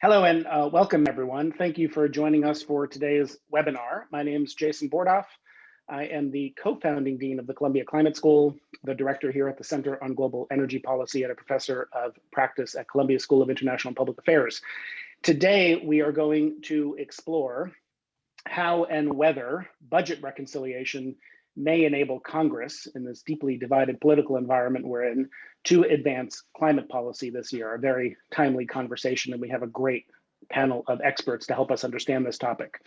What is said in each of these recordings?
Hello and welcome everyone. Thank you for joining us for today's webinar. My name is Jason Bordoff. I am the co-founding dean of the Columbia Climate School, the director here at the Center on Global Energy Policy, and a professor of practice at Columbia School of International and Public Affairs. Today, we are going to explore how and whether budget reconciliation may enable Congress in this deeply divided political environment we're in to advance climate policy this year. A very timely conversation, and we have a great panel of experts to help us understand this topic.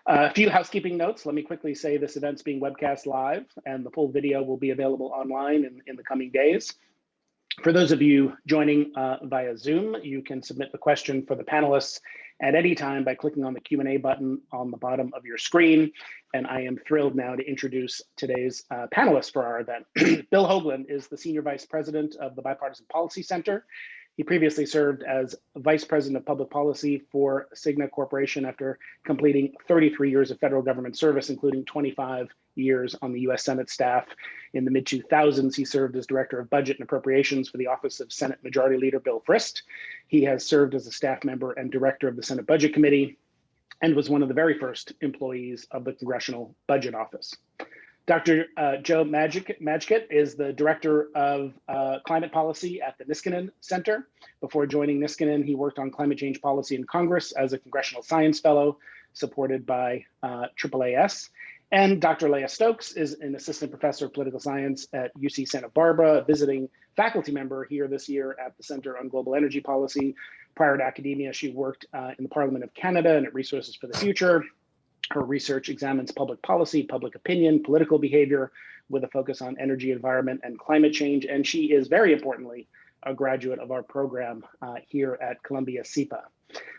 A few housekeeping notes. Let me quickly say this event's being webcast live, and the full video will be available online in the coming days. For those of you joining via Zoom, you can submit the question for the panelists at any time by clicking on the Q&A button on the bottom of your screen. And I am thrilled now to introduce today's panelists for our event. Bill Hoagland is the Senior Vice President of the Bipartisan Policy Center. He previously served as Vice President of Public Policy for Cigna Corporation after completing 33 years of federal government service, including 25 years on the US Senate staff. In the mid-2000s, he served as Director of Budget and Appropriations for the Office of Senate Majority Leader Bill Frist. He has served as a staff member and Director of the Senate Budget Committee and was one of the very first employees of the Congressional Budget Office. Dr. Joe Majkit is the Director of Climate Policy at the Niskanen Center. Before joining Niskanen, he worked on climate change policy in Congress as a Congressional Science Fellow supported by AAAS. And Dr. Leah Stokes is an Assistant Professor of Political Science at UC Santa Barbara, a visiting faculty member here this year at the Center on Global Energy Policy. Prior to academia, she worked in the Parliament of Canada and at Resources for the Future. Her research examines public policy, public opinion, political behavior with a focus on energy, environment, and climate change. And she is, very importantly, a graduate of our program here at Columbia CEPA.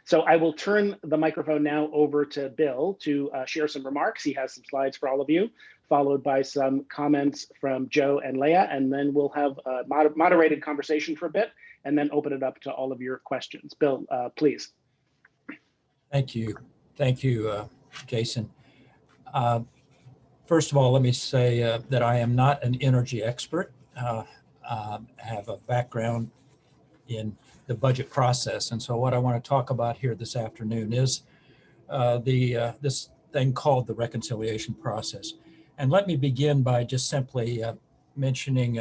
So I will turn the microphone now over to Bill to share some remarks. He has some slides for all of you, followed by some comments from Joe and Leah, and then we'll have a moderated conversation for a bit, and then open it up to all of your questions. Bill, please. Thank you. Thank you, Jason. First of all, let me say that I am not an energy expert. I have a background in the budget process. And so what I want to talk about here this afternoon is this thing called the reconciliation process. And let me begin by just simply mentioning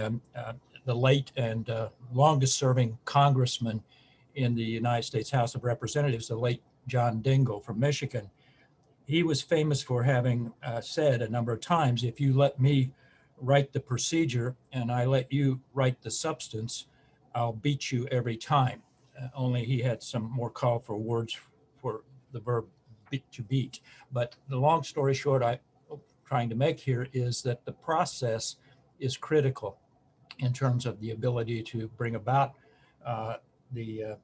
the late and longest serving congressman in the United States House of Representatives, the late John Dingell from Michigan. He was famous for having said a number of times, if you let me write the procedure and I let you write the substance, I'll beat you every time. Only he had some more colorful words for the verb to beat. But the long story short I'm trying to make here is that the process is critical in terms of the ability to bring about the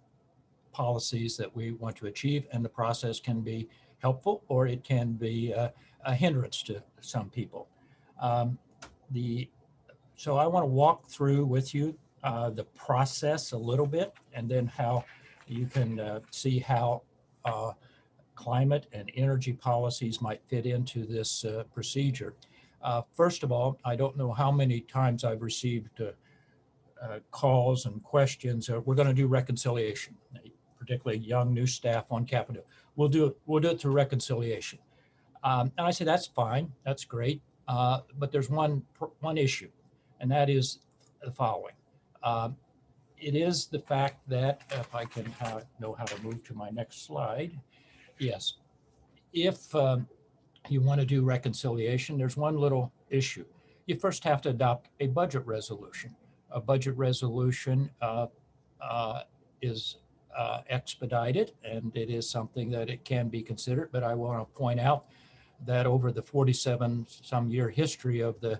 policies that we want to achieve, and the process can be helpful or it can be a hindrance to some people. So I want to walk through with you the process a little bit, and then how you can see how climate and energy policies might fit into this procedure. First of all, I don't know how many times I've received calls and questions. We're going to do reconciliation, particularly young new staff on Capitol. We'll do it through reconciliation. And I say, that's fine, that's great. But there's one issue, and that is the following. It is the fact that, if I can know how to move to my next slide. Yes, if you want to do reconciliation, there's one little issue. You first have to adopt a budget resolution. A budget resolution is expedited, and it is something that it can be considered, but I want to point out that over the 47-some-year history of the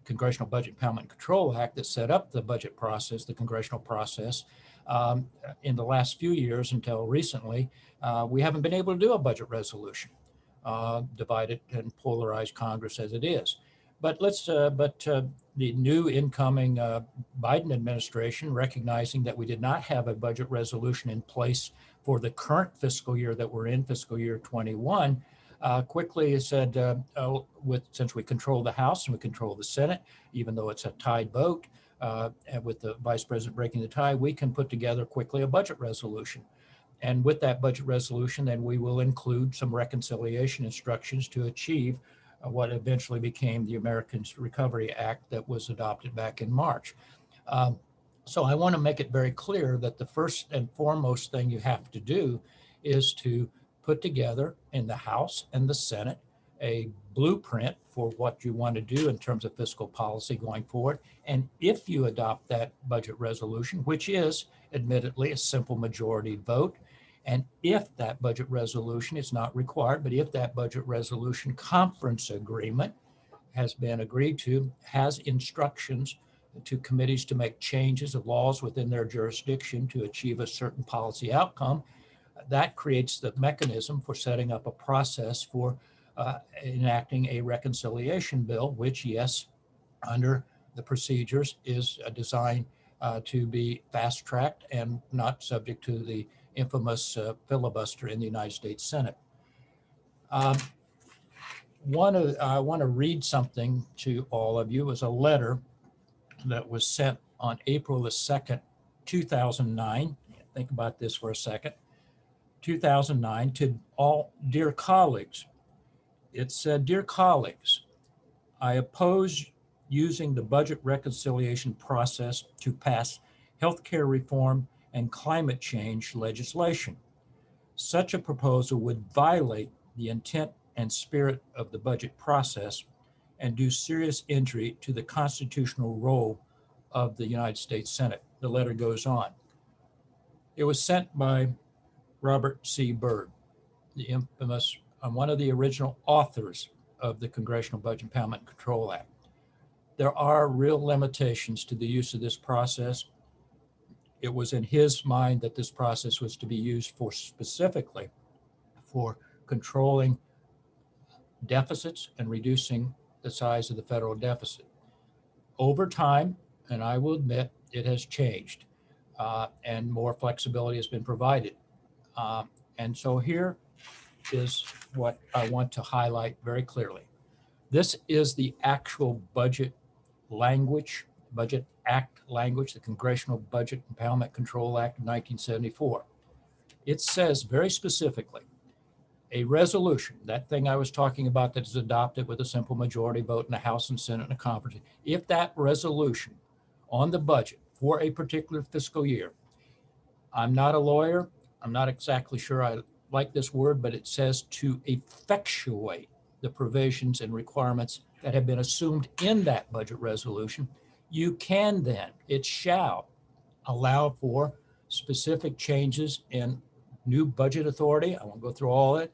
Congressional Budget Impoundment and Control Act that set up the budget process, the congressional process, in the last few years until recently, we haven't been able to do a budget resolution, divided and polarized Congress as it is. But the new incoming Biden administration, recognizing that we did not have a budget resolution in place for the current fiscal year that we're in, fiscal year 21, quickly said, since we control the House and we control the Senate, even though it's a tied vote, and with the vice president breaking the tie, we can put together quickly a budget resolution. And with that budget resolution, then we will include some reconciliation instructions to achieve what eventually became the Americans Recovery Act that was adopted back in March. So I want to make it very clear that the first and foremost thing you have to do is to put together in the House and the Senate a blueprint for what you want to do in terms of fiscal policy going forward. And if you adopt that budget resolution, which is admittedly a simple majority vote, and if that budget resolution is not required, but if that budget resolution conference agreement has been agreed to, has instructions to committees to make changes of laws within their jurisdiction to achieve a certain policy outcome, that creates the mechanism for setting up a process for enacting a reconciliation bill, which, yes, under the procedures is designed to be fast-tracked and not subject to the infamous filibuster in the United States Senate. I want to read something to all of you. It was a letter that was sent on April the 2nd, 2009. Think about this for a second. 2009 to all dear colleagues. It said, "Dear colleagues, I oppose using the budget reconciliation process to pass healthcare reform and climate change legislation. Such a proposal would violate the intent and spirit of the budget process and do serious injury to the constitutional role of the United States Senate." The letter goes on. It was sent by Robert C. Byrd, the infamous, one of the original authors of the Congressional Budget Impoundment and Control Act. There are real limitations to the use of this process. It was in his mind that this process was to be used for specifically for controlling deficits and reducing the size of the federal deficit. Over time, and I will admit, it has changed and more flexibility has been provided. And so here is what I want to highlight very clearly. This is the actual budget language, Budget Act language, the Congressional Budget Impoundment Control Act of 1974. It says very specifically, a resolution, that thing I was talking about that is adopted with a simple majority vote in the House and Senate and a conference, if that resolution on the budget for a particular fiscal year, I'm not a lawyer, I'm not exactly sure I like this word, but it says to effectuate the provisions and requirements that have been assumed in that budget resolution, you can then, it shall allow for specific changes in new budget authority. I won't go through all of it.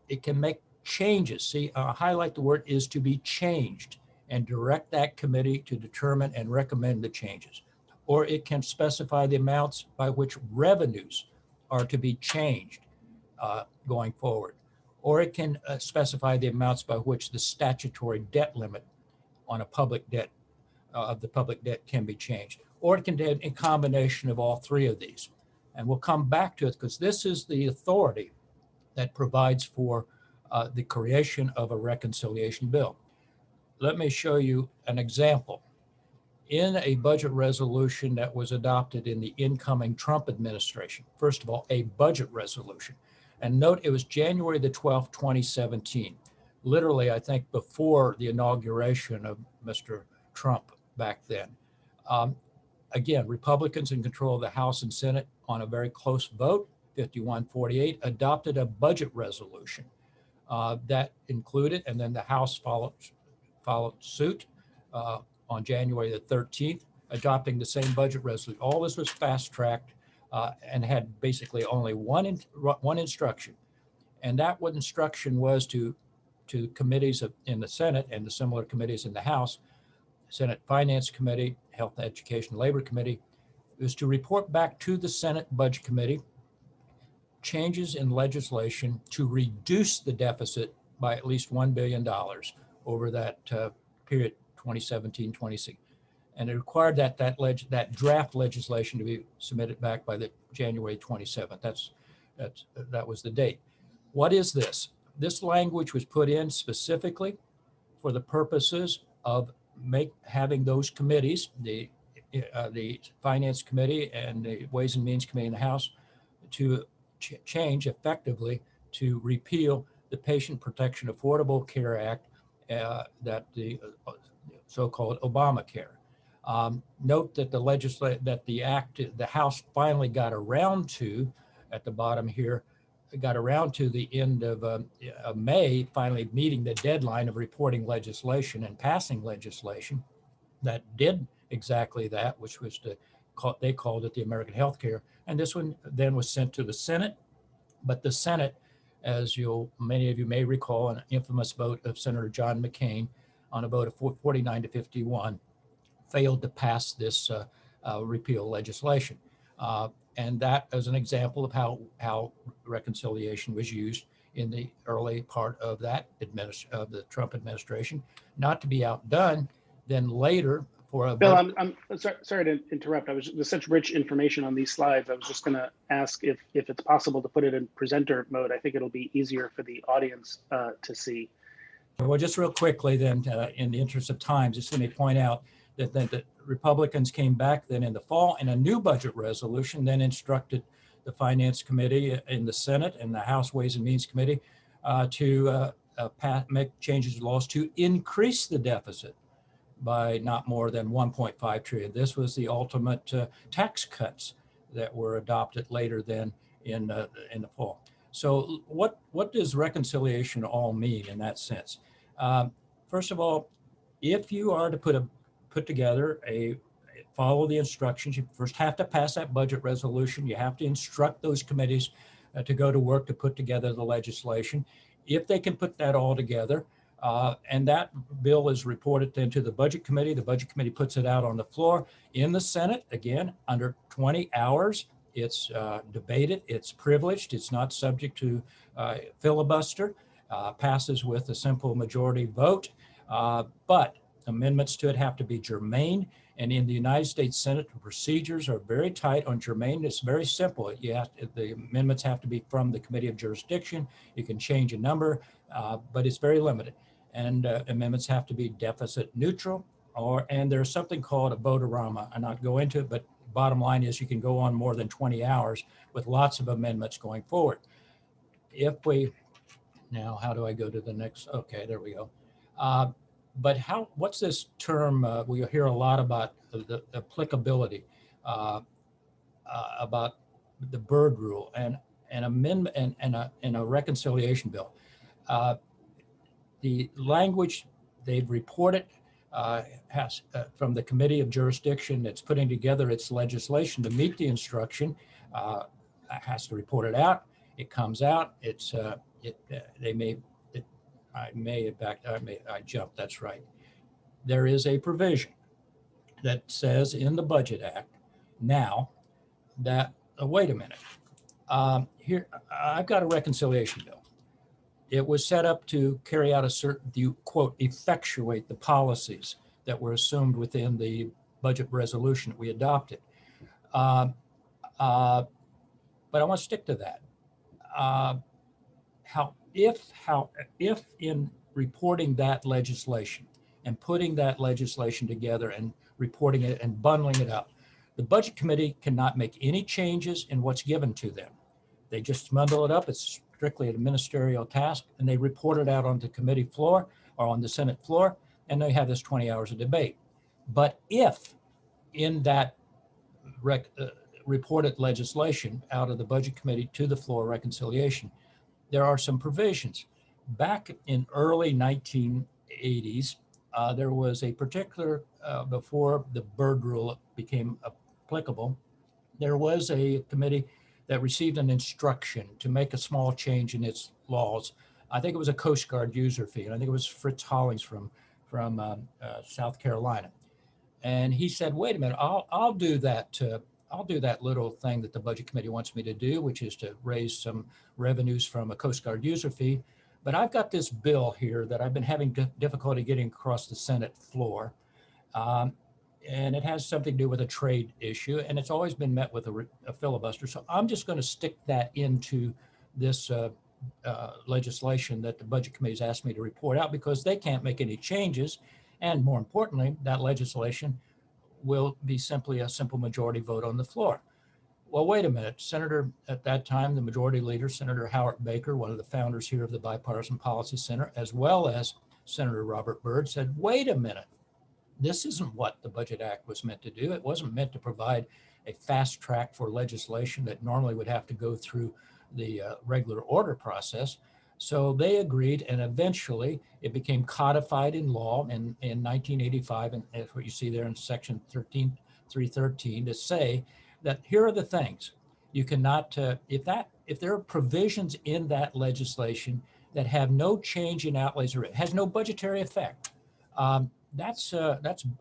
It can make changes. See, highlight the word is to be changed and direct that committee to determine and recommend the changes. Or it can specify the amounts by which revenues are to be changed going forward. Or it can specify the amounts by which the statutory debt limit on a public debt of the public debt can be changed. Or it can do a combination of all three of these. And we'll come back to it because this is the authority that provides for the creation of a reconciliation bill. Let me show you an example. In a budget resolution that was adopted in the incoming Trump administration, first of all, a budget resolution. And note, it was January the 12th, 2017. Literally, I think before the inauguration of Mr. Trump back then. Again, Republicans in control of the House and Senate on a very close vote, 51-48, adopted a budget resolution that included, and then the House followed suit on January the 13th, adopting the same budget resolution. All this was fast-tracked and had basically only one instruction. And that one instruction was to committees in the Senate and the similar committees in the House, Senate Finance Committee, Health, Education, Labor Committee, is to report back to the Senate Budget Committee changes in legislation to reduce the deficit by at least $1 billion over that period, 2017-26. And it required that draft legislation to be submitted back by the January 27th. That was the date. What is this? This language was put in specifically for the purposes of having those committees, the Finance Committee and the Ways and Means Committee in the House, to change effectively to repeal the Patient Protection Affordable Care Act, that the so-called Obamacare. Note that the House finally got around to, at the bottom here, got around to the end of May, finally meeting the deadline of reporting legislation and passing legislation that did exactly that, which was they called it the American Health Care. And this one then was sent to the Senate. But the Senate, as many of you may recall, an infamous vote of Senator John McCain on a vote of 49 to 51, failed to pass this repeal legislation. And that is an example of how reconciliation was used in the early part of of the Trump administration, not to be outdone. Then later, Bill, I'm sorry to interrupt. There's such rich information on these slides. I was just going to ask if it's possible to put it in presenter mode. I think it'll be easier for the audience to see. Well, just real quickly then, in the interest of time, just let me point out that the Republicans came back then in the fall in a new budget resolution, then instructed the Finance Committee in the Senate and the House Ways and Means Committee to make changes to laws to increase the deficit by not more than 1.5 trillion. This was the ultimate tax cuts that were adopted later then in the fall. So what does reconciliation all mean in that sense? First of all, if you are to put together follow the instructions, you first have to pass that budget resolution. You have to instruct those committees to go to work to put together the legislation. If they can put that all together, and that bill is reported then to the Budget Committee. The Budget Committee puts it out on the floor in the Senate, again, under 20 hours. It's debated, it's privileged, it's not subject to filibuster, passes with a simple majority vote, but amendments to it have to be germane. And in the United States Senate, the procedures are very tight on germane. It's very simple. The amendments have to be from the Committee of Jurisdiction. You can change a number, but it's very limited. And amendments have to be deficit neutral, and there's something called a vote-a-rama. I'm not go into it, but bottom line is you can go on more than 20 hours with lots of amendments going forward. Now, how do I go to the next? Okay, there we go. But what's this term? We hear a lot about the applicability, about the Byrd rule and an amendment and a reconciliation bill. The language they've reported has from the Committee of Jurisdiction that's putting together its legislation to meet the instruction, has to report it out. It comes out. I jumped. That's right. There is a provision that says in the Budget Act now that wait a minute. Here I've got a reconciliation bill. It was set up to carry out quote, effectuate the policies that were assumed within the budget resolution that we adopted. But I want to stick to that. If in reporting that legislation and putting that legislation together and reporting it and bundling it up, the Budget Committee cannot make any changes in what's given to them. They just bundle it up. It's strictly a ministerial task, and they report it out on the committee floor or on the Senate floor, and they have this 20 hours of debate. But if in that reported legislation out of the Budget Committee to the floor reconciliation, there are some provisions. Back in early 1980s, there was a particular, before the Byrd rule became applicable, there was a committee that received an instruction to make a small change in its laws. I think it was a Coast Guard user fee, and I think it was Fritz Hollings from South Carolina. And he said, "Wait a minute, I'll do that. I'll do that little thing that the Budget Committee wants me to do, which is to raise some revenues from a Coast Guard user fee. But I've got this bill here that I've been having difficulty getting across the Senate floor. And it has something to do with a trade issue, and it's always been met with a filibuster. So I'm just going to stick that into this legislation that the Budget Committee has asked me to report out because they can't make any changes. And more importantly, that legislation will be simply a simple majority vote on the floor. Well, wait a minute. Senator, at that time, the majority leader, Senator Howard Baker, one of the founders here of the Bipartisan Policy Center, as well as Senator Robert Byrd, said, wait a minute. This isn't what the Budget Act was meant to do. It wasn't meant to provide a fast track for legislation that normally would have to go through the regular order process. So they agreed, and eventually it became codified in law in 1985, and that's what you see there in section 313, to say that here are the things you cannot, if there are provisions in that legislation that have no change in outlays or it has no budgetary effect, that's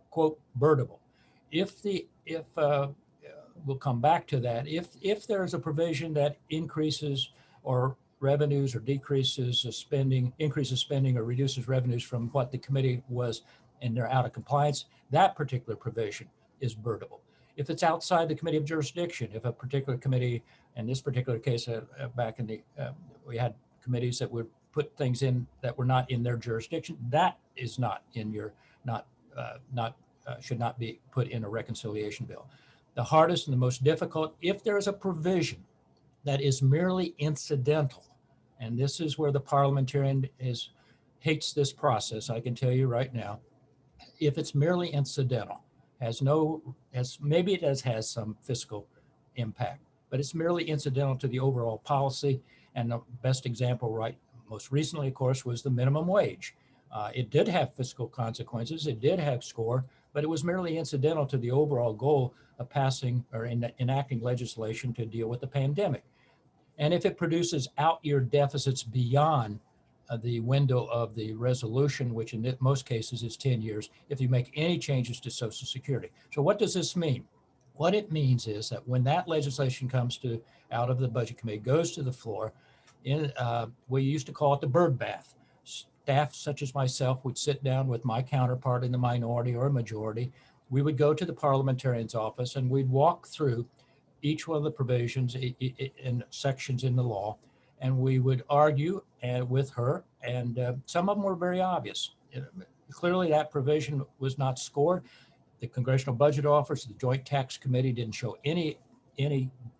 quote birdable. We'll come back to that. If there's a provision that increases or revenues or decreases spending, increases spending or reduces revenues from what the committee was and they're out of compliance, that particular provision is birdable. If it's outside the committee of jurisdiction, if a particular committee, in this particular case, back in the, we had committees that would put things in that were not in their jurisdiction, that is not in your, should not be put in a reconciliation bill. The hardest and the most difficult, if there is a provision that is merely incidental, and this is where the parliamentarian hates this process, I can tell you right now, if it's merely incidental, maybe it has some fiscal impact, but it's merely incidental to the overall policy. And the best example, most recently, of course, was the minimum wage. It did have fiscal consequences, it did have score, but it was merely incidental to the overall goal of passing or enacting legislation to deal with the pandemic. And if it produces out-year deficits beyond the window of the resolution, which in most cases is 10 years, if you make any changes to Social Security. So what does this mean? What it means is that when that legislation comes out of the Budget Committee, goes to the floor, we used to call it the bird bath. Staff such as myself would sit down with my counterpart in the minority or majority. We would go to the parliamentarian's office and we'd walk through each one of the provisions and sections in the law, and we would argue with her, and some of them were very obvious. Clearly that provision was not scored. The Congressional Budget Office, the Joint Tax Committee didn't show any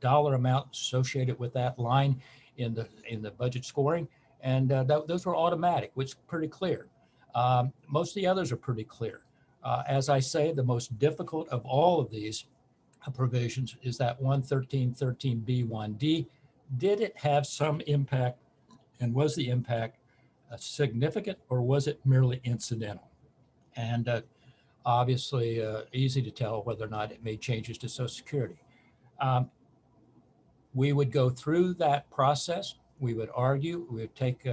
dollar amount associated with that line in the budget scoring, and those were automatic, which is pretty clear. Most of the others are pretty clear. As I say, the most difficult of all of these provisions is that 113.13b1d. Did it have some impact, and was the impact significant, or was it merely incidental? And obviously easy to tell whether or not it made changes to Social Security. We would go through that process. We would argue. We would take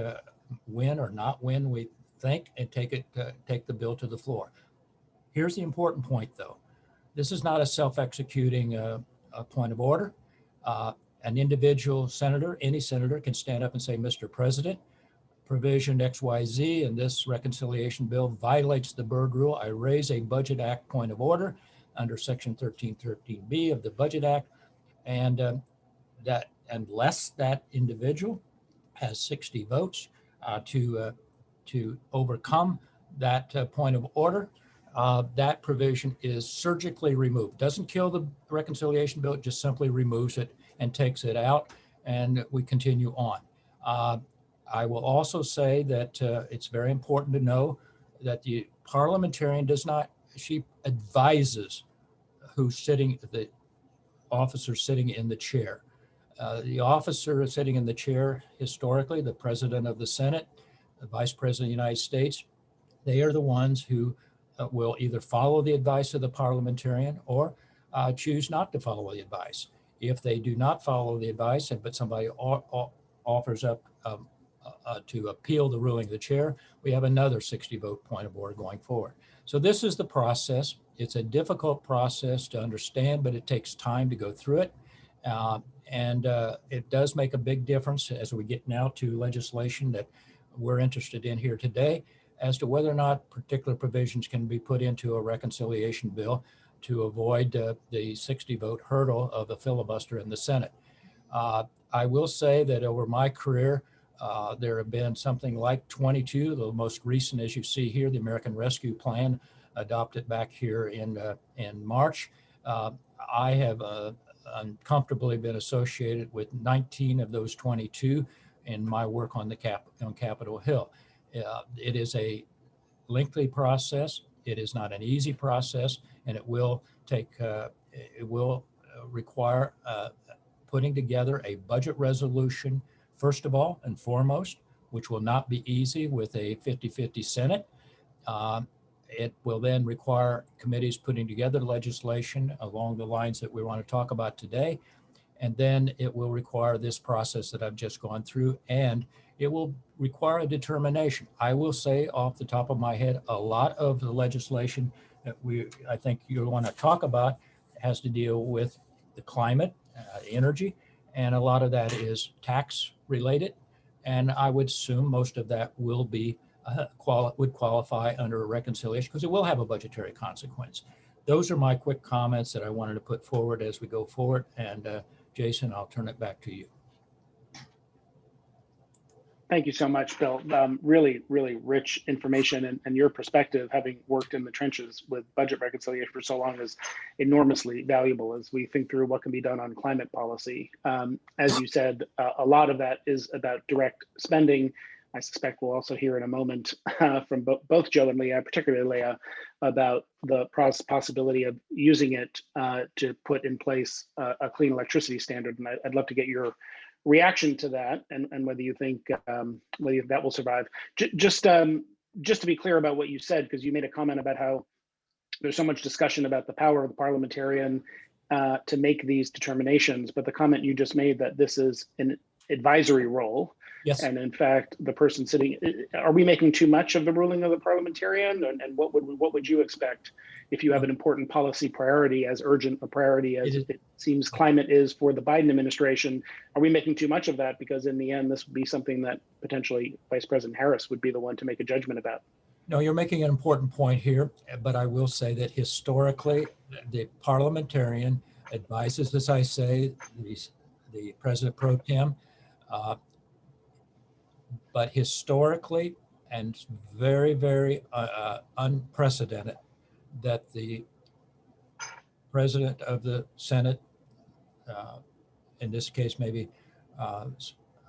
win or not win, we think, and take the bill to the floor. Here's the important point, though. This is not a self-executing point of order. An individual senator, any senator, can stand up and say, Mr. President, provision XYZ in this reconciliation bill violates the Byrd Rule. I raise a Budget Act point of order under Section 1313B of the Budget Act, and that unless that individual has 60 votes to overcome that point of order, that provision is surgically removed. Doesn't kill the reconciliation bill, it just simply removes it and takes it out, and we continue on. I will also say that it's very important to know that the parliamentarian she advises who's sitting, the officer sitting in the chair. The officer sitting in the chair, historically, the President of the Senate, the Vice President of the United States, they are the ones who will either follow the advice of the parliamentarian or choose not to follow the advice. If they do not follow the advice, but somebody offers up to appeal the ruling of the chair, we have another 60-vote point of order going forward. So this is the process. It's a difficult process to understand, but it takes time to go through it. And it does make a big difference as we get now to legislation that we're interested in here today as to whether or not particular provisions can be put into a reconciliation bill to avoid the 60-vote hurdle of a filibuster in the Senate. I will say that over my career, There have been something like 22. The most recent, as you see here, the American Rescue Plan, adopted back here in March. I have uncomfortably been associated with 19 of those 22 in my work on on Capitol Hill. It is a lengthy process. It is not an easy process, and it will require putting together a budget resolution, first of all and foremost, which will not be easy with a 50-50 Senate. It will then require committees putting together legislation along the lines that we want to talk about today. And then it will require this process that I've just gone through, and it will require a determination. I will say off the top of my head, a lot of the legislation that I think you'll want to talk about has to deal with the climate, energy, and a lot of that is tax related. And I would assume most of that will be would qualify under a reconciliation because it will have a budgetary consequence. Those are my quick comments that I wanted to put forward as we go forward. And Jason, I'll turn it back to you. Thank you so much, Bill. Really, really rich information, and your perspective, having worked in the trenches with budget reconciliation for so long, is enormously valuable as we think through what can be done on climate policy. As you said, a lot of that is about direct spending. I suspect we'll also hear in a moment from both Joe and Leah, particularly Leah, about the possibility of using it to put in place a clean electricity standard. And I'd love to get your reaction to that, and whether you think whether that will survive. Just to be clear about what you said, because you made a comment about how there's so much discussion about the power of the parliamentarian to make these determinations, but the comment you just made that this is an advisory role. Yes. And in fact, the person sitting, are we making too much of the ruling of the parliamentarian? And what would you expect if you have an important policy priority, as urgent a priority as it seems climate is for the Biden administration? Are we making too much of that? Because in the end, this would be something that potentially Vice President Harris would be the one to make a judgment about. No, you're making an important point here, but I will say that historically, the parliamentarian advises, as I say, the President Pro Tem, but historically, and very, very unprecedented, that the President of the Senate, in this case, maybe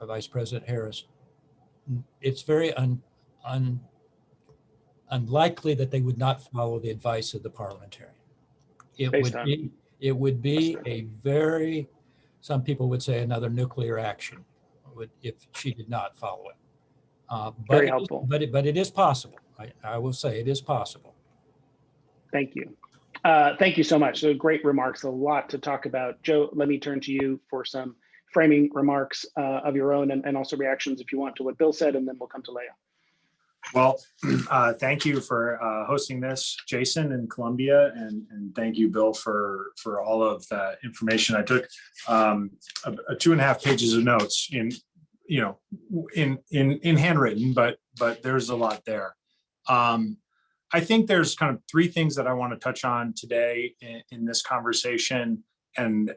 Vice President Harris, it's very unlikely that they would not follow the advice of the parliamentarian. It would be a very, some people would say, another nuclear action if she did not follow it. Very helpful. But it is possible. I will say it is possible. Thank you. Thank you so much. So great remarks, a lot to talk about. Joe, let me turn to you for some framing remarks of your own, and also reactions if you want to what Bill said, and then we'll come to Leah. Well, thank you for hosting this, Jason in Columbia, and thank you, Bill, for all of the information. I took 2.5 pages of notes in handwritten, but there's a lot there. I think there's kind of 3 things that I want to touch on today in this conversation, and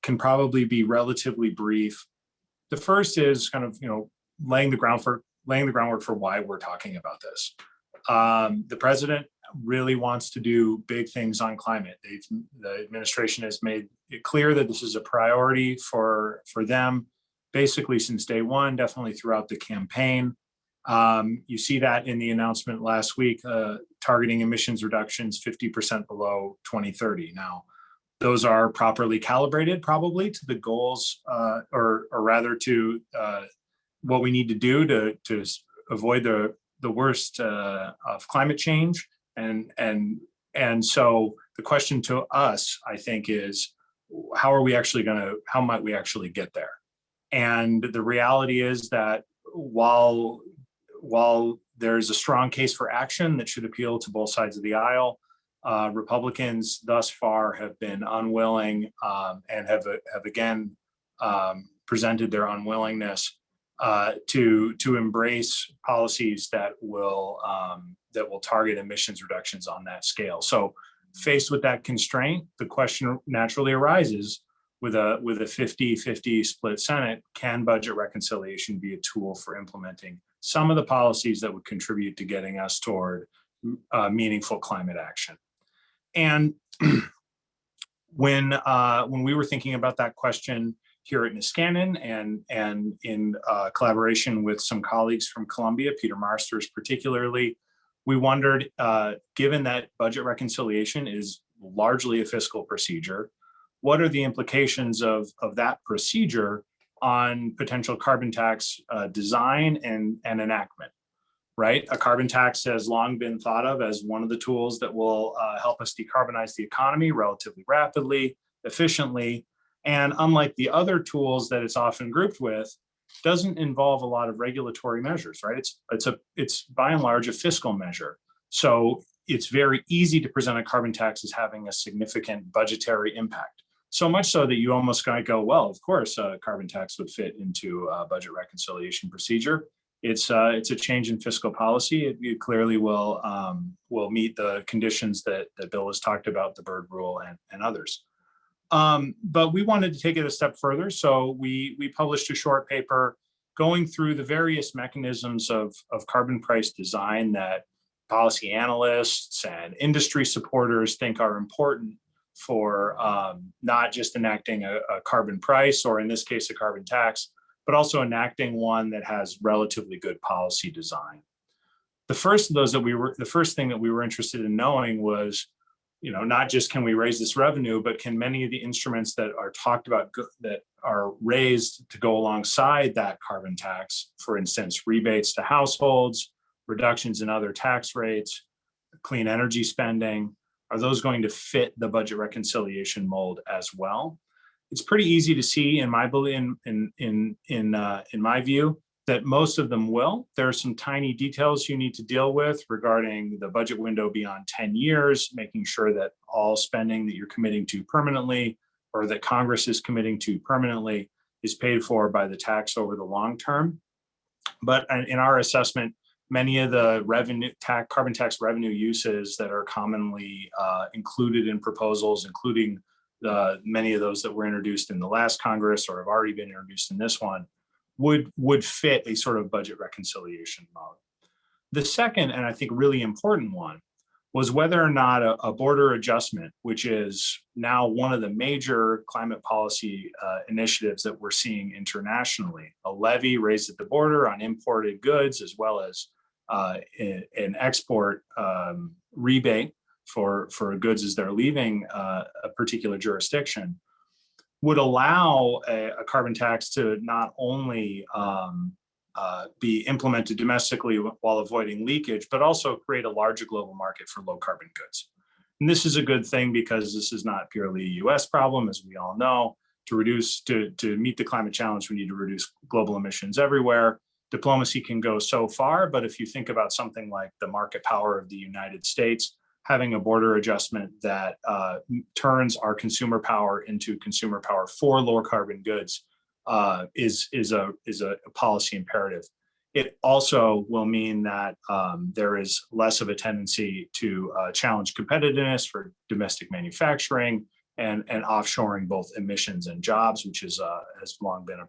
can probably be relatively brief. The first is kind of laying the groundwork for why we're talking about this. The president really wants to do big things on climate. The administration has made it clear that this is a priority for them, basically since day one, definitely throughout the campaign. You see that in the announcement last week, targeting emissions reductions 50% below 2030. Now, those are properly calibrated probably to the goals, or rather to what we need to do to avoid the worst of climate change. And so the question to us, I think, is how might we actually get there? And the reality is that while there's a strong case for action that should appeal to both sides of the aisle, Republicans thus far have been unwilling, and have again presented their unwillingness to embrace policies that will target emissions reductions on that scale. So faced with that constraint, the question naturally arises, with a 50-50 split Senate, can budget reconciliation be a tool for implementing some of the policies that would contribute to getting us toward meaningful climate action? And when we were thinking about that question here at Niskanen and in collaboration with some colleagues from Columbia, Peter Marsters particularly, we wondered, given that budget reconciliation is largely a fiscal procedure, what are the implications of that procedure on potential carbon tax design and enactment, right? A carbon tax has long been thought of as one of the tools that will help us decarbonize the economy relatively rapidly, efficiently, and unlike the other tools that it's often grouped with, doesn't involve a lot of regulatory measures, right? It's by and large a fiscal measure. So it's very easy to present a carbon tax as having a significant budgetary impact. So much so that you almost kind of go, well, of course, a carbon tax would fit into a budget reconciliation procedure. It's a change in fiscal policy. It clearly will meet the conditions that Bill has talked about, the Byrd Rule and others. But we wanted to take it a step further. So we published a short paper going through the various mechanisms of carbon price design that policy analysts and industry supporters think are important for not just enacting a carbon price, or in this case, a carbon tax, but also enacting one that has relatively good policy design. The first of those the first thing that we were interested in knowing was, not just can we raise this revenue, but can many of the instruments that are talked about that are raised to go alongside that carbon tax, for instance, rebates to households, reductions in other tax rates, clean energy spending, are those going to fit the budget reconciliation mold as well? It's pretty easy to see in my view that most of them will. There are some tiny details you need to deal with regarding the budget window beyond 10 years, making sure that all spending that you're committing to permanently, or that Congress is committing to permanently, is paid for by the tax over the long term. But in our assessment, many of the carbon tax revenue uses that are commonly included in proposals, including many of those that were introduced in the last Congress or have already been introduced in this one, would fit a sort of budget reconciliation mode. The second, and I think really important one, was whether or not a border adjustment, which is now one of the major climate policy initiatives that we're seeing internationally, a levy raised at the border on imported goods, as well as an export rebate for goods as they're leaving a particular jurisdiction, would allow a carbon tax to not only be implemented domestically while avoiding leakage, but also create a larger global market for low carbon goods. And this is a good thing because this is not purely a US problem, as we all know. To meet the climate challenge, we need to reduce global emissions everywhere. Diplomacy can go so far, but if you think about something like the market power of the United States, having a border adjustment that turns our consumer power into consumer power for lower carbon goods is a policy imperative. It also will mean that there is less of a tendency to challenge competitiveness for domestic manufacturing and offshoring both emissions and jobs, which has long been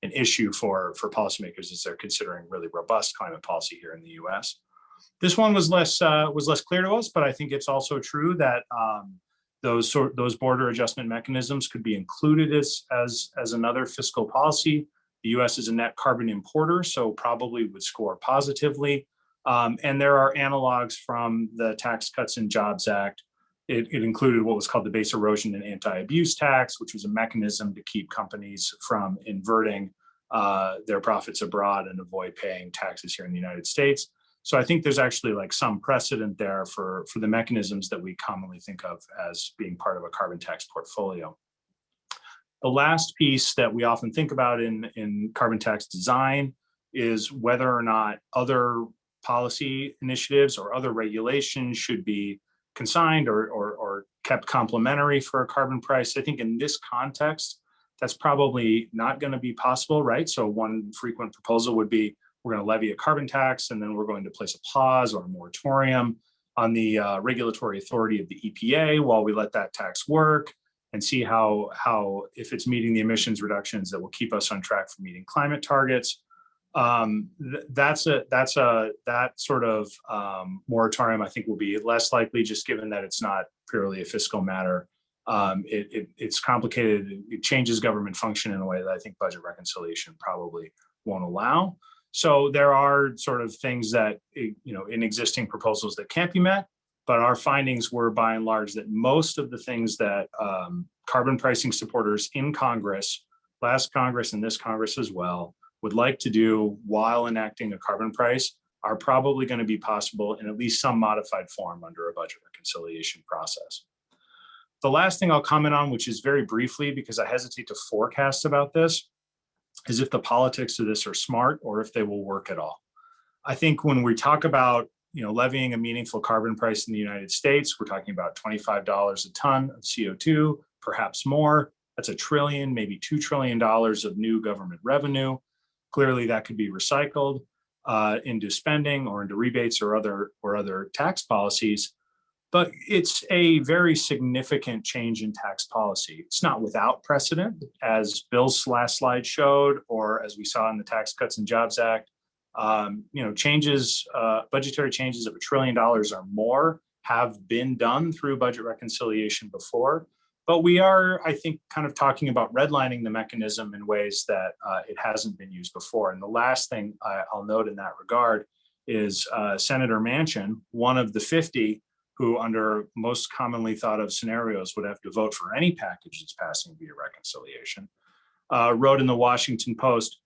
an issue for policymakers as they're considering really robust climate policy here in the U.S. This one was less clear to us, but I think it's also true that those border adjustment mechanisms could be included as another fiscal policy. The U.S. is a net carbon importer, so probably would score positively. And there are analogs from the Tax Cuts and Jobs Act. It included what was called the Base Erosion and Anti-Abuse Tax, which was a mechanism to keep companies from inverting their profits abroad and avoid paying taxes here in the United States. So I think there's actually like some precedent there for the mechanisms that we commonly think of as being part of a carbon tax portfolio. The last piece that we often think about in carbon tax design is whether or not other policy initiatives or other regulations should be consigned or kept complementary for a carbon price. I think in this context, that's probably not going to be possible, right? So one frequent proposal would be, we're going to levy a carbon tax, and then we're going to place a pause or a moratorium on the regulatory authority of the EPA while we let that tax work. and see how if it's meeting the emissions reductions that will keep us on track for meeting climate targets. That sort of moratorium, I think, will be less likely, just given that it's not purely a fiscal matter. It's complicated. It changes government function in a way that I think budget reconciliation probably won't allow. So there are sort of things that, in existing proposals that can't be met, but our findings were by and large that most of the things that carbon pricing supporters in Congress, last Congress and this Congress as well, would like to do while enacting a carbon price are probably going to be possible in at least some modified form under a budget reconciliation process. The last thing I'll comment on, which is very briefly because I hesitate to forecast about this, is if the politics of this are smart or if they will work at all. I think when we talk about levying a meaningful carbon price in the United States, we're talking about $25 a ton of CO2, perhaps more. That's $1 trillion, maybe $2 trillion of new government revenue. Clearly, that could be recycled into spending or into rebates or other tax policies. But it's a very significant change in tax policy. It's not without precedent, as Bill's last slide showed, or as we saw in the Tax Cuts and Jobs Act. Budgetary changes of $1 trillion or more have been done through budget reconciliation before. But we are, I think, kind of talking about redlining the mechanism in ways that it hasn't been used before. And the last thing I'll note in that regard is Senator Manchin, one of the 50 who under most commonly thought of scenarios would have to vote for any package that's passing via reconciliation, wrote in the Washington Post,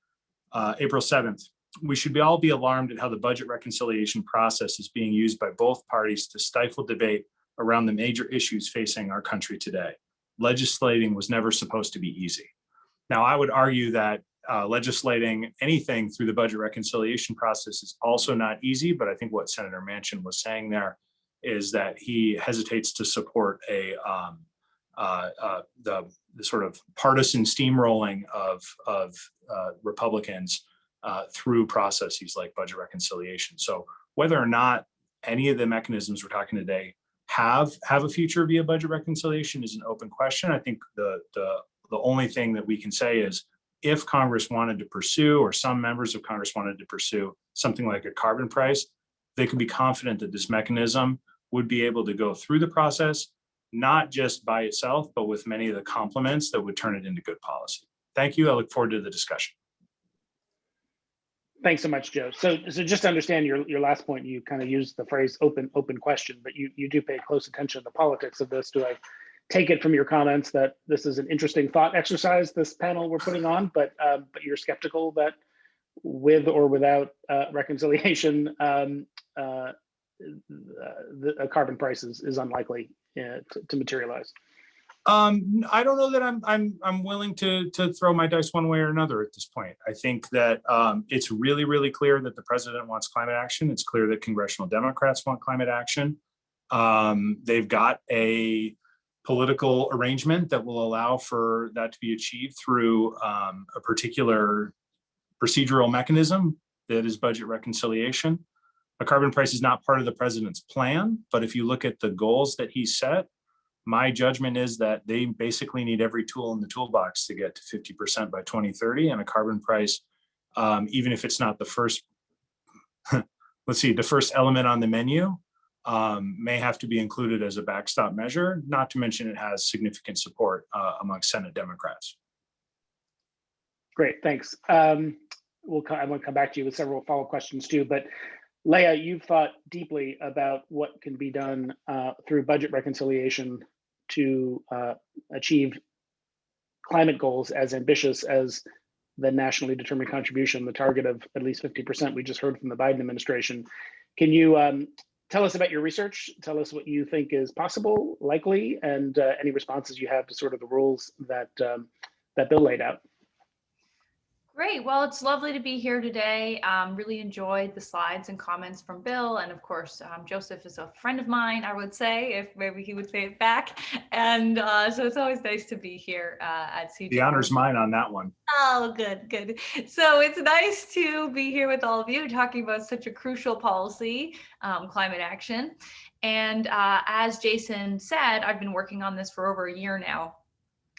April 7th, "We should all be alarmed at how the budget reconciliation process is being used by both parties to stifle debate around the major issues facing our country today. Legislating was never supposed to be easy." Now, I would argue that legislating anything through the budget reconciliation process is also not easy, but I think what Senator Manchin was saying there is that he hesitates to support the sort of partisan steamrolling of Republicans through processes like budget reconciliation. So whether or not any of the mechanisms we're talking today have a future via budget reconciliation is an open question. I think the only thing that we can say is if Congress wanted to pursue, or some members of Congress wanted to pursue, something like a carbon price, they could be confident that this mechanism would be able to go through the process, not just by itself, but with many of the complements that would turn it into good policy. Thank you. I look forward to the discussion. Thanks so much, Joe. So just to understand your last point, you kind of used the phrase open question, but you do pay close attention to the politics of this. Do I take it from your comments that this is an interesting thought exercise, this panel we're putting on, but you're skeptical that with or without reconciliation, a carbon price is unlikely to materialize? I don't know that I'm willing to throw my dice one way or another at this point. I think that it's really, really clear that the president wants climate action. It's clear that congressional Democrats want climate action. They've got a political arrangement that will allow for that to be achieved through a particular procedural mechanism that is budget reconciliation. A carbon price is not part of the president's plan, but if you look at the goals that he set, my judgment is that they basically need every tool in the toolbox to get to 50% by 2030, and a carbon price, even if it's not the first, the first element on the menu, may have to be included as a backstop measure, not to mention it has significant support among Senate Democrats. Great, thanks. I want to come back to you with several follow-up questions too, but Leah, you've thought deeply about what can be done through budget reconciliation to achieve climate goals as ambitious as the nationally determined contribution, the target of at least 50% we just heard from the Biden administration. Can you tell us about your research? Tell us what you think is possible, likely, and any responses you have to sort of the rules that Bill laid out. Great. Well, it's lovely to be here today. Really enjoyed the slides and comments from Bill. And of course, Joseph is a friend of mine, I would say, if maybe he would say it back. And so it's always nice to be here at CJ. The honor's mine on that one. Oh, good, good. So it's nice to be here with all of you talking about such a crucial policy, climate action. And as Jason said, I've been working on this for over a year now.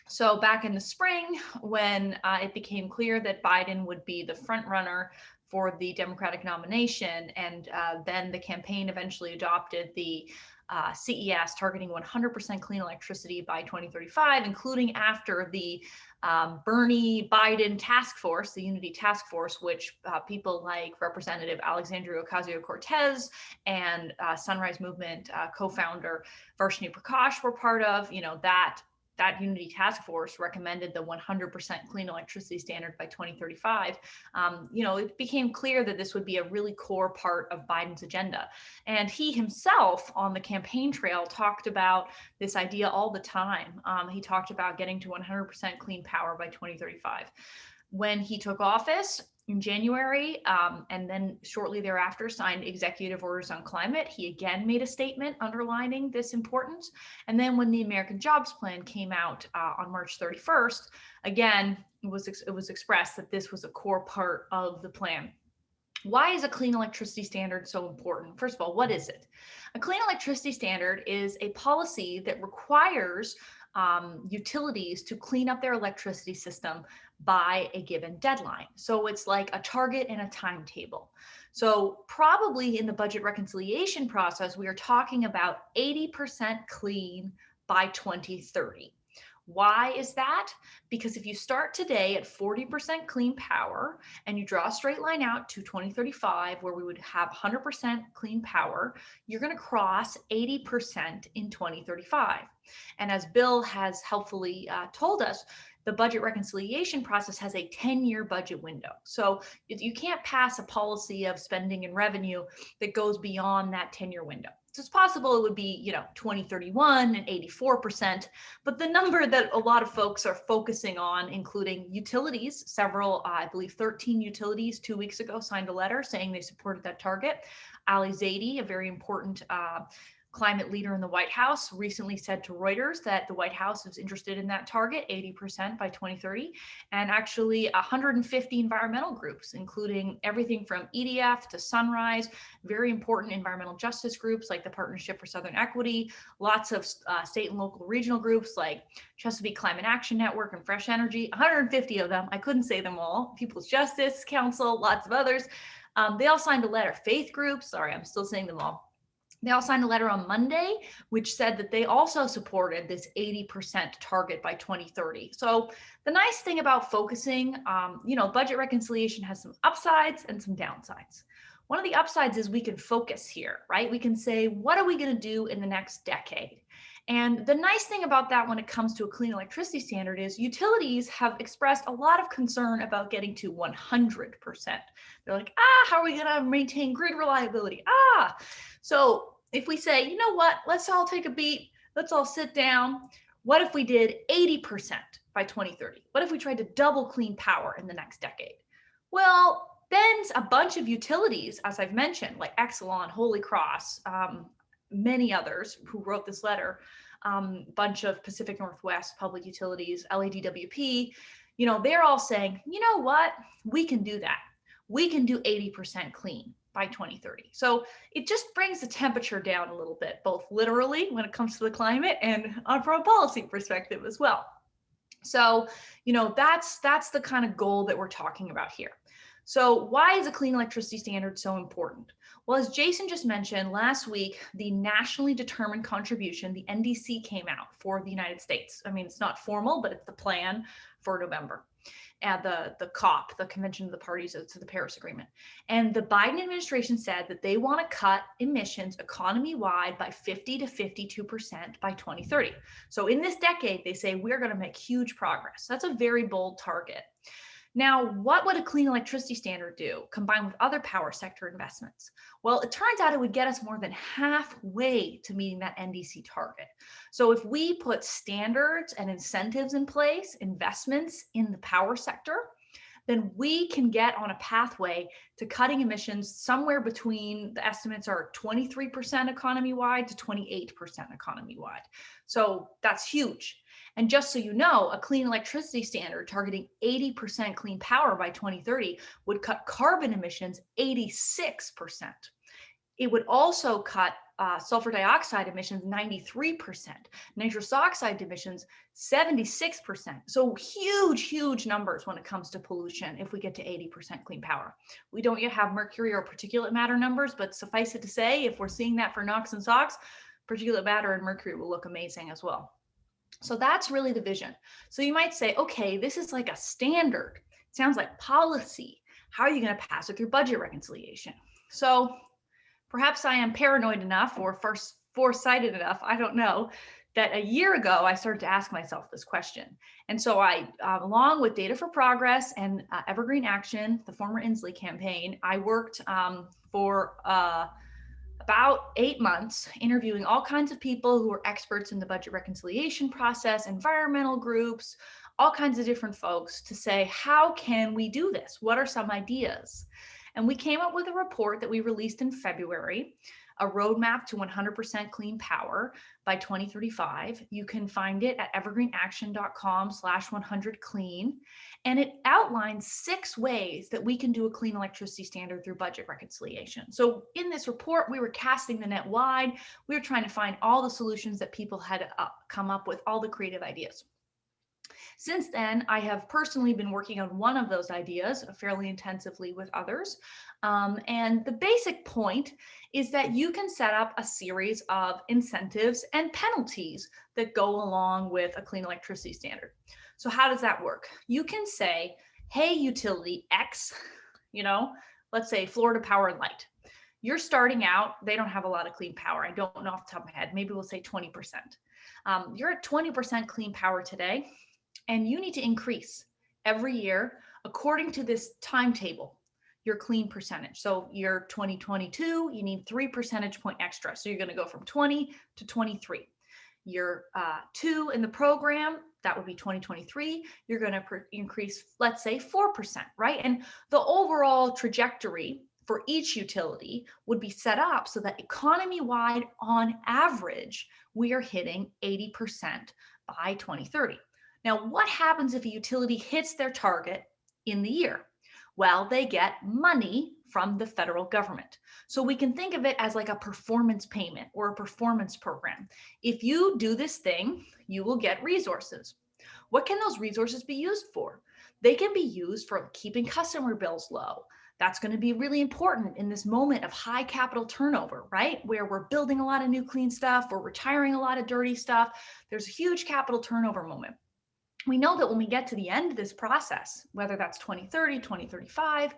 So back in the spring, when it became clear that Biden would be the front runner for the Democratic nomination, and then the campaign eventually adopted the CES targeting 100% clean electricity by 2035, including after the Bernie Biden task force, the Unity Task Force, which people like Representative Alexandria Ocasio-Cortez and Sunrise Movement co-founder Varshini Prakash were part of. That Unity Task Force recommended the 100% clean electricity standard by 2035. It became clear that this would be a really core part of Biden's agenda. And he himself on the campaign trail talked about this idea all the time. He talked about getting to 100% clean power by 2035. When he took office in January, and then shortly thereafter signed executive orders on climate, he again made a statement underlining this importance. And then when the American Jobs Plan came out on March 31st, again, it was expressed that this was a core part of the plan. Why is a clean electricity standard so important? First of all, what is it? A clean electricity standard is a policy that requires utilities to clean up their electricity system by a given deadline. So it's like a target and a timetable. So probably in the budget reconciliation process, we are talking about 80% clean by 2030. Why is that? Because if you start today at 40% clean power and you draw a straight line out to 2035, where we would have 100% clean power, you're going to cross 80% in 2035. And as Bill has helpfully told us, the budget reconciliation process has a 10-year budget window. So you can't pass a policy of spending and revenue that goes beyond that 10-year window. So it's possible it would be, 2031 and 84%, but the number that a lot of folks are focusing on, including utilities, several, I believe 13 utilities 2 weeks ago signed a letter saying they supported that target. Ali Zaidi, a very important climate leader in the White House, recently said to Reuters that the White House is interested in that target, 80% by 2030, and actually 150 environmental groups, including everything from EDF to Sunrise, very important environmental justice groups like the Partnership for Southern Equity, lots of state and local regional groups like Chesapeake Climate Action Network and Fresh Energy, 150 of them. I couldn't say them all. People's Justice Council, lots of others. They all signed a letter. Faith groups, sorry, I'm still saying them all. They all signed a letter on Monday, which said that they also supported this 80% target by 2030. So the nice thing about focusing, budget reconciliation has some upsides and some downsides. One of the upsides is we can focus here, right? We can say, what are we going to do in the next decade? And the nice thing about that when it comes to a clean electricity standard is utilities have expressed a lot of concern about getting to 100%. They're like, how are we going to maintain grid reliability? So if we say, you know what, let's all take a beat, let's all sit down. What if we did 80% by 2030? What if we tried to double clean power in the next decade? Well, then a bunch of utilities, as I've mentioned, like Exelon, Holy Cross, many others who wrote this letter, bunch of Pacific Northwest public utilities, LADWP, they're all saying, you know what, we can do that. We can do 80% clean by 2030. So it just brings the temperature down a little bit, both literally when it comes to the climate and from a policy perspective as well. So, that's the kind of goal that we're talking about here. So why is a clean electricity standard so important? Well, as Jason just mentioned, last week, the nationally determined contribution, the NDC, came out for the United States. I mean, it's not formal, but it's the plan for November. At the COP, the Convention of the Parties to the Paris Agreement. And the Biden administration said that they want to cut emissions economy-wide by 50 to 52% by 2030. So in this decade, they say we're going to make huge progress. That's a very bold target. Now, what would a clean electricity standard do combined with other power sector investments? Well, it turns out it would get us more than halfway to meeting that NDC target. So if we put standards and incentives in place, investments in the power sector, then we can get on a pathway to cutting emissions somewhere between, the estimates are 23% economy-wide to 28% economy-wide. So that's huge. And just so you know, a clean electricity standard targeting 80% clean power by 2030 would cut carbon emissions 86%. It would also cut sulfur dioxide emissions, 93%, nitrous oxide emissions, 76%. So huge numbers when it comes to pollution if we get to 80% clean power. We don't yet have mercury or particulate matter numbers, but suffice it to say, if we're seeing that for NOx and SOx, particulate matter and mercury will look amazing as well. So that's really the vision. So you might say, okay, this is like a standard. It sounds like policy. How are you going to pass it through budget reconciliation? So perhaps I am paranoid enough or foresighted enough, I don't know, that a year ago I started to ask myself this question. And so I, along with Data for Progress and Evergreen Action, the former Inslee campaign, I worked for about 8 months interviewing all kinds of people who were experts in the budget reconciliation process, environmental groups, all kinds of different folks to say, how can we do this? What are some ideas? And we came up with a report that we released in February, a roadmap to 100% clean power by 2035. You can find it at evergreenaction.com/100clean. And it outlines 6 ways that we can do a clean electricity standard through budget reconciliation. So in this report, we were casting the net wide. We were trying to find all the solutions that people had come up with, all the creative ideas. Since then, I have personally been working on one of those ideas fairly intensively with others. And the basic point is that you can set up a series of incentives and penalties that go along with a clean electricity standard. So how does that work? You can say, hey, utility X, let's say Florida Power and Light. You're starting out, they don't have a lot of clean power. I don't know off the top of my head, maybe we'll say 20%. You're at 20% clean power today. And you need to increase every year according to this timetable, your clean percentage. So year 2022, you need 3 percentage point extra. So you're going to go from 20 to 23. Year 2 in the program, that would be 2023, you're going to increase, let's say 4%, right? And the overall trajectory for each utility would be set up so that economy-wide, on average, we are hitting 80% by 2030. Now, what happens if a utility hits their target in the year? Well, they get money from the federal government. So we can think of it as like a performance payment or a performance program. If you do this thing, you will get resources. What can those resources be used for? They can be used for keeping customer bills low. That's going to be really important in this moment of high capital turnover, right? Where we're building a lot of new clean stuff, we're retiring a lot of dirty stuff. There's a huge capital turnover moment. We know that when we get to the end of this process, whether that's 2030, 2035,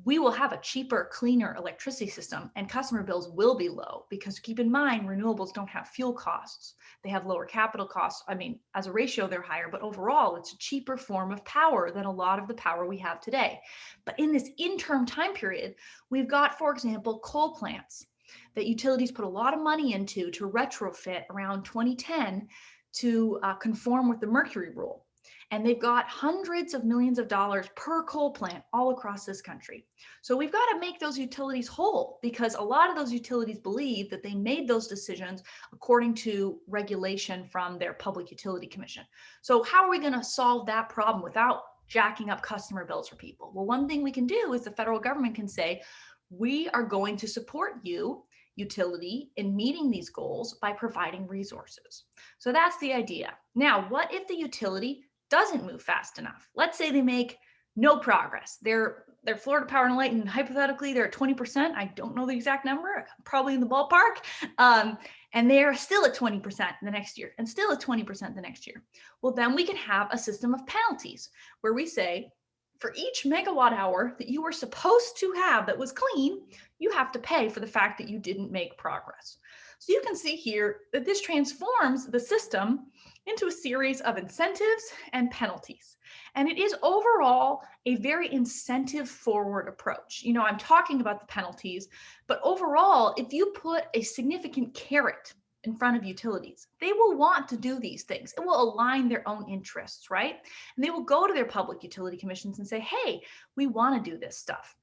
we will have a cheaper, cleaner electricity system and customer bills will be low because keep in mind, renewables don't have fuel costs. They have lower capital costs. I mean, as a ratio, they're higher, but overall, it's a cheaper form of power than a lot of the power we have today. But in this interim time period, we've got, for example, coal plants that utilities put a lot of money into to retrofit around 2010 to conform with the mercury rule. And they've got hundreds of millions of dollars per coal plant all across this country. So we've got to make those utilities whole because a lot of those utilities believe that they made those decisions according to regulation from their Public Utility Commission. So how are we going to solve that problem without jacking up customer bills for people? Well, one thing we can do is the federal government can say, we are going to support you, utility, in meeting these goals by providing resources. So that's the idea. Now, what if the utility doesn't move fast enough? Let's say they make no progress. They're Florida Power and Light, and hypothetically they're at 20%. I don't know the exact number, probably in the ballpark. And they are still at 20% the next year and still at 20% the next year. Well, then we can have a system of penalties where we say, for each megawatt hour that you were supposed to have that was clean, you have to pay for the fact that you didn't make progress. So you can see here that this transforms the system into a series of incentives and penalties. And it is overall a very incentive forward approach. I'm talking about the penalties, but overall, if you put a significant carrot in front of utilities, they will want to do these things. It will align their own interests, right? And they will go to their public utility commissions and say, hey, we want to do this stuff.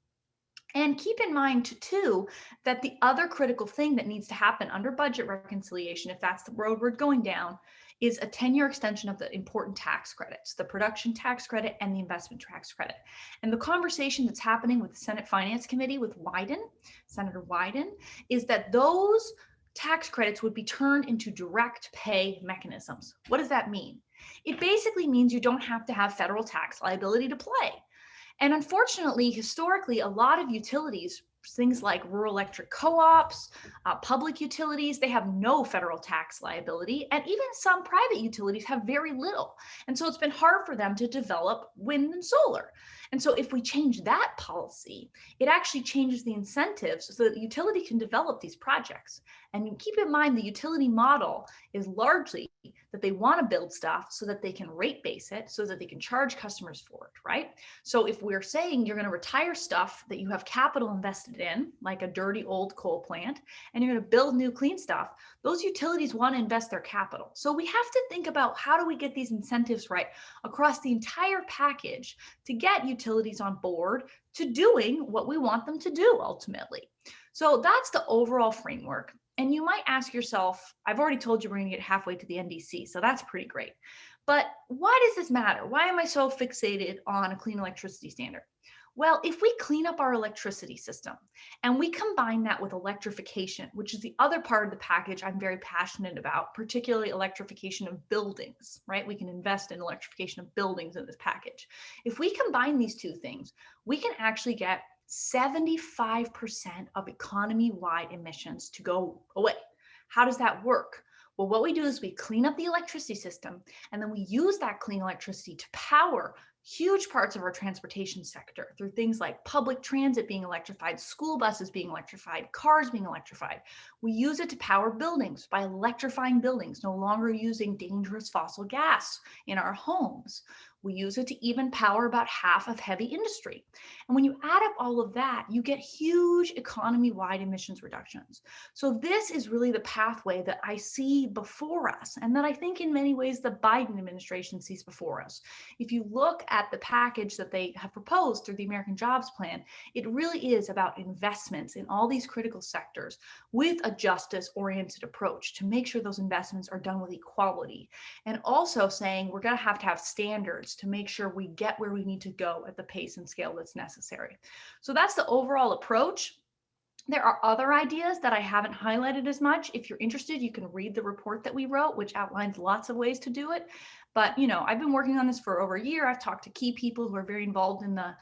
And keep in mind too, that the other critical thing that needs to happen under budget reconciliation, if that's the road we're going down, is a 10-year extension of the important tax credits, the production tax credit and the investment tax credit. And the conversation that's happening with the Senate Finance Committee with Senator Wyden, is that those tax credits would be turned into direct pay mechanisms. What does that mean? It basically means you don't have to have federal tax liability to play. And unfortunately, historically, a lot of utilities, things like rural electric co-ops, public utilities, they have no federal tax liability. And even some private utilities have very little. And so it's been hard for them to develop wind and solar. And so if we change that policy, it actually changes the incentives so that the utility can develop these projects. And keep in mind, the utility model is largely that they want to build stuff so that they can rate base it, so that they can charge customers for it, right? So if we're saying you're going to retire stuff that you have capital invested in, like a dirty old coal plant, and you're going to build new clean stuff, those utilities want to invest their capital. So we have to think about, how do we get these incentives right across the entire package to get utilities on board to doing what we want them to do ultimately. So that's the overall framework. And you might ask yourself, I've already told you we're going to get halfway to the NDC, so that's pretty great. But why does this matter? Why am I so fixated on a clean electricity standard? Well, if we clean up our electricity system and we combine that with electrification, which is the other part of the package I'm very passionate about, particularly electrification of buildings, right? We can invest in electrification of buildings in this package. If we combine these two things, we can actually get 75% of economy-wide emissions to go away. How does that work? Well, what we do is we clean up the electricity system, and then we use that clean electricity to power huge parts of our transportation sector through things like public transit being electrified, school buses being electrified, cars being electrified. We use it to power buildings by electrifying buildings, no longer using dangerous fossil gas in our homes. We use it to even power about half of heavy industry. And when you add up all of that, you get huge economy-wide emissions reductions. So this is really the pathway that I see before us, and that I think in many ways the Biden administration sees before us. If you look at the package that they have proposed through the American Jobs Plan, it really is about investments in all these critical sectors with a justice-oriented approach to make sure those investments are done with equality. And also saying we're going to have standards to make sure we get where we need to go at the pace and scale that's necessary. So that's the overall approach. There are other ideas that I haven't highlighted as much. If you're interested, you can read the report that we wrote, which outlines lots of ways to do it. But, you know, I've been working on this for over a year. I've talked to key people who are very involved in the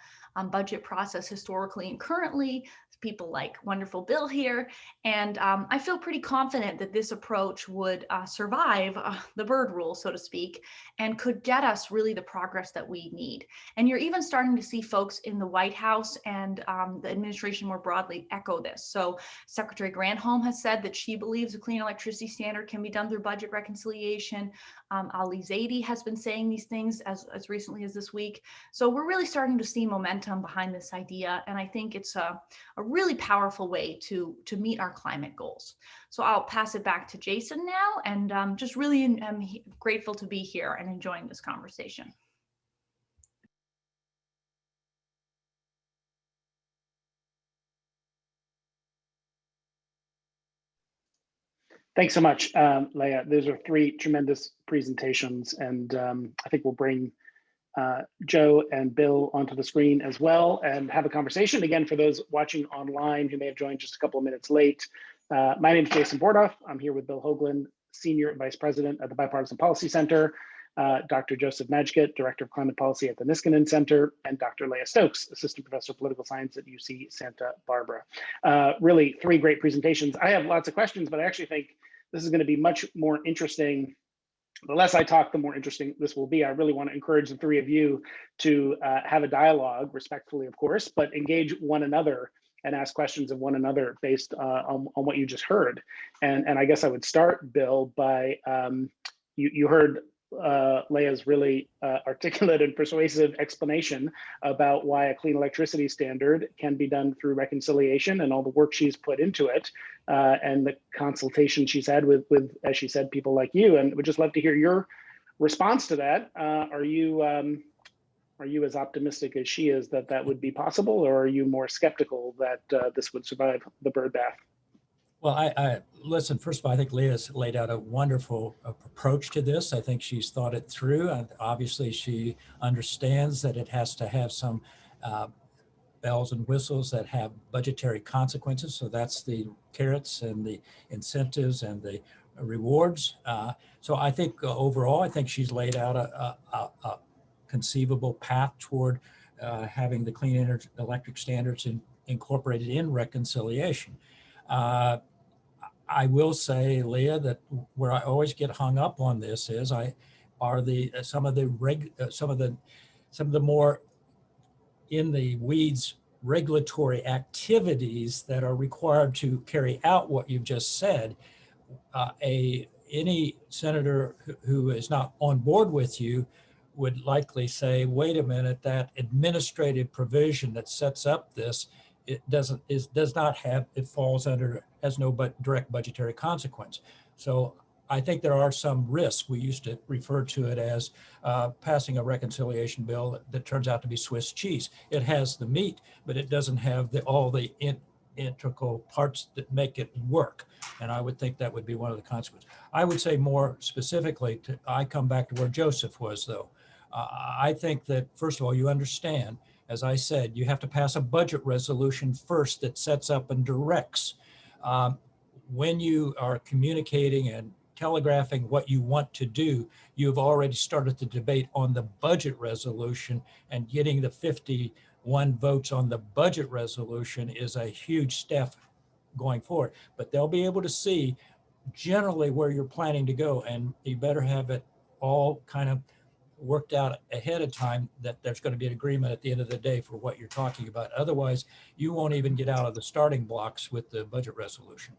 budget process historically and currently, people like wonderful Bill here. And I feel pretty confident that this approach would survive the bird rule, so to speak, and could get us really the progress that we need. And you're even starting to see folks in the White House and the administration more broadly echo this. So Secretary Granholm has said that she believes a clean electricity standard can be done through budget reconciliation. Ali Zaidi has been saying these things as recently as this week. So we're really starting to see momentum behind this idea. And I think it's a really powerful way to meet our climate goals. So I'll pass it back to Jason now, and just really am grateful to be here and enjoying this conversation. Thanks so much, Leah. Those are three tremendous presentations, and I think we'll bring Joe and Bill onto the screen as well and have a conversation. Again, for those watching online who may have joined just a couple of minutes late, my name is Jason Bordoff. I'm here with Bill Hoagland, Senior Vice President at the Bipartisan Policy Center, Dr. Joseph Majkit, Director of Climate Policy at the Niskanen Center, and Dr. Leah Stokes, Assistant Professor of Political Science at UC Santa Barbara. Really, three great presentations. I have lots of questions, but I actually think this is going to be much more interesting. The less I talk, the more interesting this will be. I really want to encourage the three of you to have a dialogue, respectfully, of course, but engage one another and ask questions of one another based on what you just heard. And I guess I would start, Bill, by you heard Leah's really articulate and persuasive explanation about why a clean electricity standard can be done through reconciliation and all the work she's put into it, and the consultation she's had with, as she said, people like you. And we'd just love to hear your response to that. Are you as optimistic as she is that that would be possible, or are you more skeptical that this would survive the bird bath? Well, listen, first of all, I think Leah's laid out a wonderful approach to this. I think she's thought it through. And obviously, she understands that it has to have some bells and whistles that have budgetary consequences. So that's the carrots and the incentives and the rewards. So I think overall, I think she's laid out a conceivable path toward having the clean energy electric standards incorporated in reconciliation. I will say, Leah, that where I always get hung up on this is some of the more in the weeds regulatory activities that are required to carry out what you've just said. Any senator who is not on board with you would likely say, wait a minute, that administrative provision that sets up this, it falls under, has no direct budgetary consequence. So I think there are some risks. We used to refer to it as passing a reconciliation bill that turns out to be Swiss cheese. It has the meat, but it doesn't have all the integral parts that make it work. And I would think that would be one of the consequences. I would say more specifically, I come back to where Joseph was, though. I think that, first of all, you understand, as I said, you have to pass a budget resolution first that sets up and directs. When you are communicating and telegraphing what you want to do, you've already started the debate on the budget resolution, and getting the 51 votes on the budget resolution is a huge step going forward. But they'll be able to see generally where you're planning to go, and you better have it all kind of worked out ahead of time that there's going to be an agreement at the end of the day for what you're talking about. Otherwise, you won't even get out of the starting blocks with the budget resolution.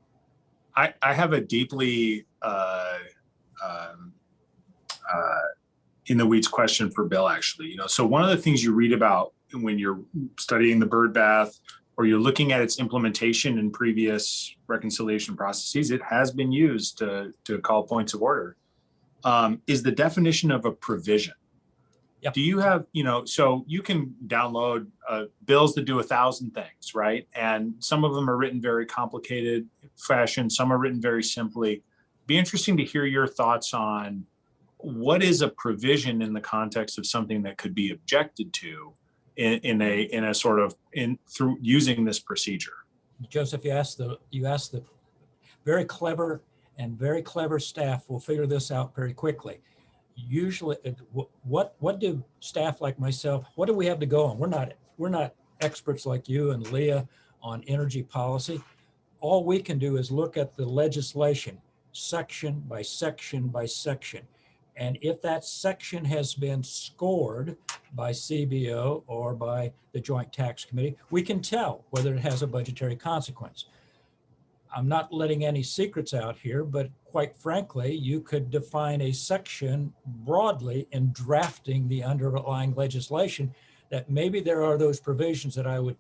I have a deeply in the weeds question for Bill, actually. So one of the things you read about when you're studying the bird bath or you're looking at its implementation in previous reconciliation processes, it has been used to call points of order, is the definition of a provision. Yep. Do you have, so you can download bills that do 1,000 things, right? And some of them are written very complicated fashion. Some are written very simply. Be interesting to hear your thoughts on what is a provision in the context of something that could be objected to through using this procedure. Joseph, you asked the very clever staff will figure this out very quickly. Usually, what do staff like myself, what do we have to go on? We're not experts like you and Leah on energy policy. All we can do is look at the legislation section by section by section. And if that section has been scored by CBO or by the Joint Tax Committee, we can tell whether it has a budgetary consequence. I'm not letting any secrets out here, but quite frankly, you could define a section broadly in drafting the underlying legislation that maybe there are those provisions that I would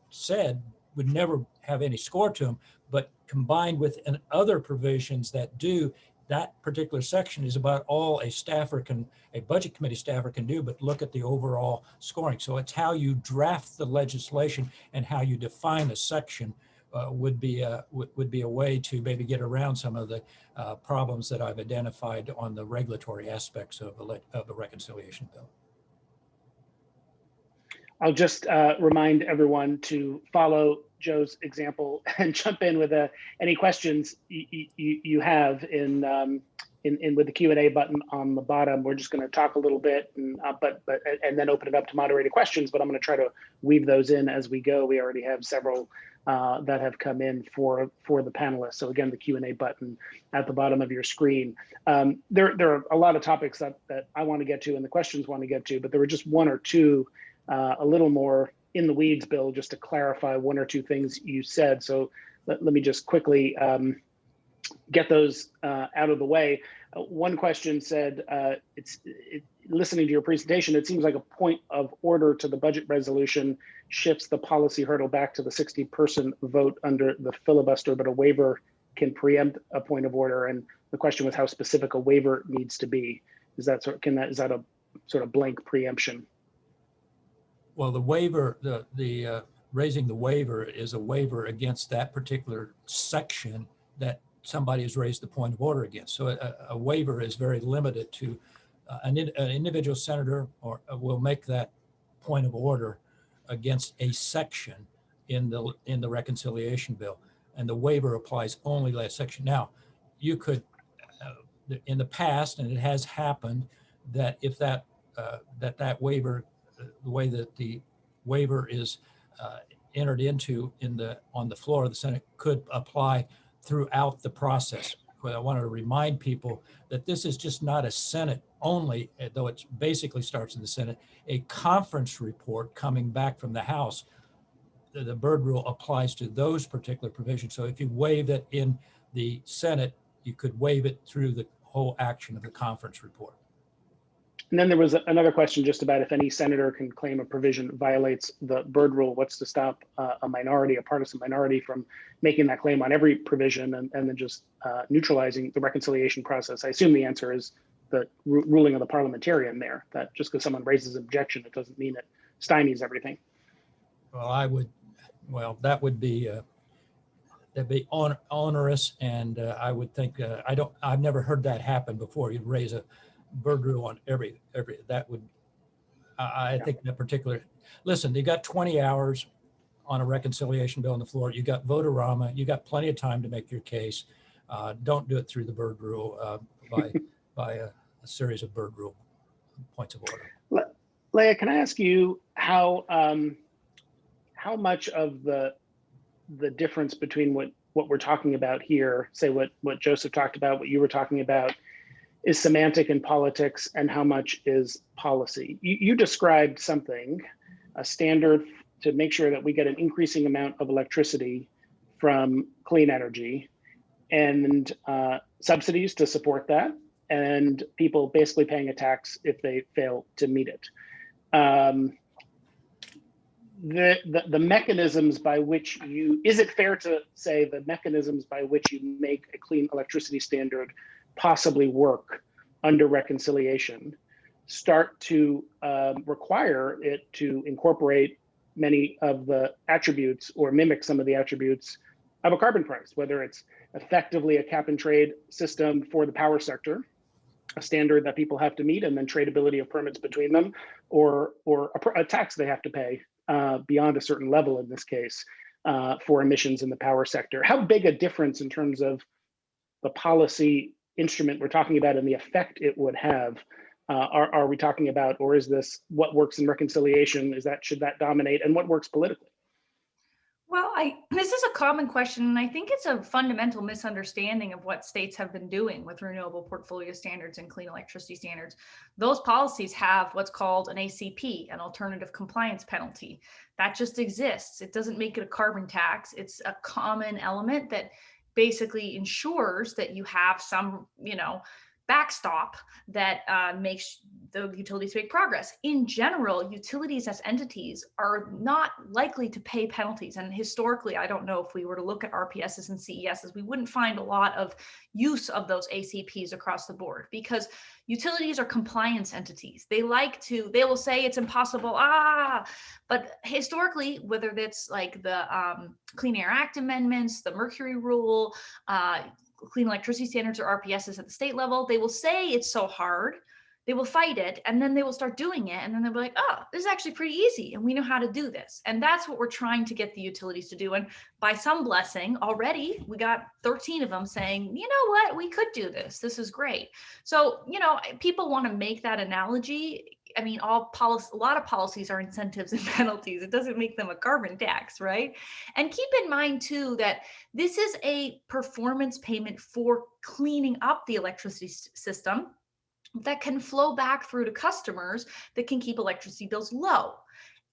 never have any score to them, but combined with other provisions that do, that particular section is about all a budget committee staffer can do, but look at the overall scoring. So it's how you draft the legislation and how you define a section would be a way to maybe get around some of the problems that I've identified on the regulatory aspects of a reconciliation bill. I'll just remind everyone to follow Joe's example and jump in with any questions you have in with the Q&A button on the bottom. We're just going to talk a little bit and then open it up to moderated questions, but I'm going to try to weave those in as we go. We already have several that have come in for the panelists. So again, the Q&A button at the bottom of your screen. There are a lot of topics that I want to get to and the questions want to get to, but there were just one or two a little more in the weeds, Bill, just to clarify one or two things you said. So let me just quickly get those out of the way. One question said, listening to your presentation, it seems like a point of order to the budget resolution shifts the policy hurdle back to the 60-person vote under the filibuster, but a waiver can preempt a point of order. And the question was how specific a waiver needs to be. Is that a sort of blank preemption? Well, the waiver, the raising the waiver is a waiver against that particular section that somebody has raised the point of order against. So a waiver is very limited to an individual senator will make that point of order against a section in the reconciliation bill, and the waiver applies only to that section. Now, you could, in the past, and it has happened, that if that waiver, the way that the waiver is entered into on the floor of the Senate, could apply throughout the process. But I wanted to remind people that this is just not a Senate only, though it basically starts in the Senate, a conference report coming back from the House. The Byrd rule applies to those particular provisions. So if you waive it in the Senate, you could waive it through the whole action of the conference report. And then there was another question just about if any senator can claim a provision violates the Byrd rule. What's to stop a minority, a partisan minority, from making that claim on every provision and then just neutralizing the reconciliation process? I assume the answer is the ruling of the parliamentarian there, that just because someone raises an objection, it doesn't mean it stymies everything. Well, that would be that'd be onerous, and I would think I've never heard that happen before. You'd raise a Byrd rule on every that would I think that particular. Listen, you got 20 hours on a reconciliation bill on the floor. You got vote-a-rama. You got plenty of time to make your case. Don't do it through the Byrd rule by a series of Byrd rule points of order. Leah, can I ask you how much of the difference between what we're talking about here, say what Joseph talked about, what you were talking about, is semantic and politics, and how much is policy? You described something, a standard to make sure that we get an increasing amount of electricity from clean energy, and subsidies to support that, and people basically paying a tax if they fail to meet it. The mechanisms by which is it fair to say the mechanisms by which you make a clean electricity standard possibly work under reconciliation start to require it to incorporate many of the attributes or mimic some of the attributes of a carbon price, whether it's effectively a cap and trade system for the power sector, a standard that people have to meet, and then tradability of permits between them, or a tax they have to pay beyond a certain level in this case for emissions in the power sector. How big a difference in terms of the policy instrument we're talking about and the effect it would have are we talking about, or is this what works in reconciliation? Should that dominate, and what works politically? Well, this is a common question, and I think it's a fundamental misunderstanding of what states have been doing with renewable portfolio standards and clean electricity standards. Those policies have what's called an ACP, an alternative compliance penalty. That just exists. It doesn't make it a carbon tax. It's a common element that basically ensures that you have some, backstop that makes the utilities make progress. In general, utilities as entities are not likely to pay penalties. And historically, I don't know if we were to look at RPSs and CESs, we wouldn't find a lot of use of those ACPs across the board, because utilities are compliance entities. They will say it's impossible, but historically, whether that's like the Clean Air Act amendments, the Mercury Rule, clean electricity standards or RPSs at the state level, they will say it's so hard, they will fight it, and then they will start doing it, and then they'll be like, oh, this is actually pretty easy, and we know how to do this. And that's what we're trying to get the utilities to do. And by some blessing, already we got 13 of them saying, you know what, we could do this. This is great. So, people want to make that analogy. I mean, a lot of policies are incentives and penalties. It doesn't make them a carbon tax, right? And keep in mind too, that this is a performance payment for cleaning up the electricity system that can flow back through to customers that can keep electricity bills low.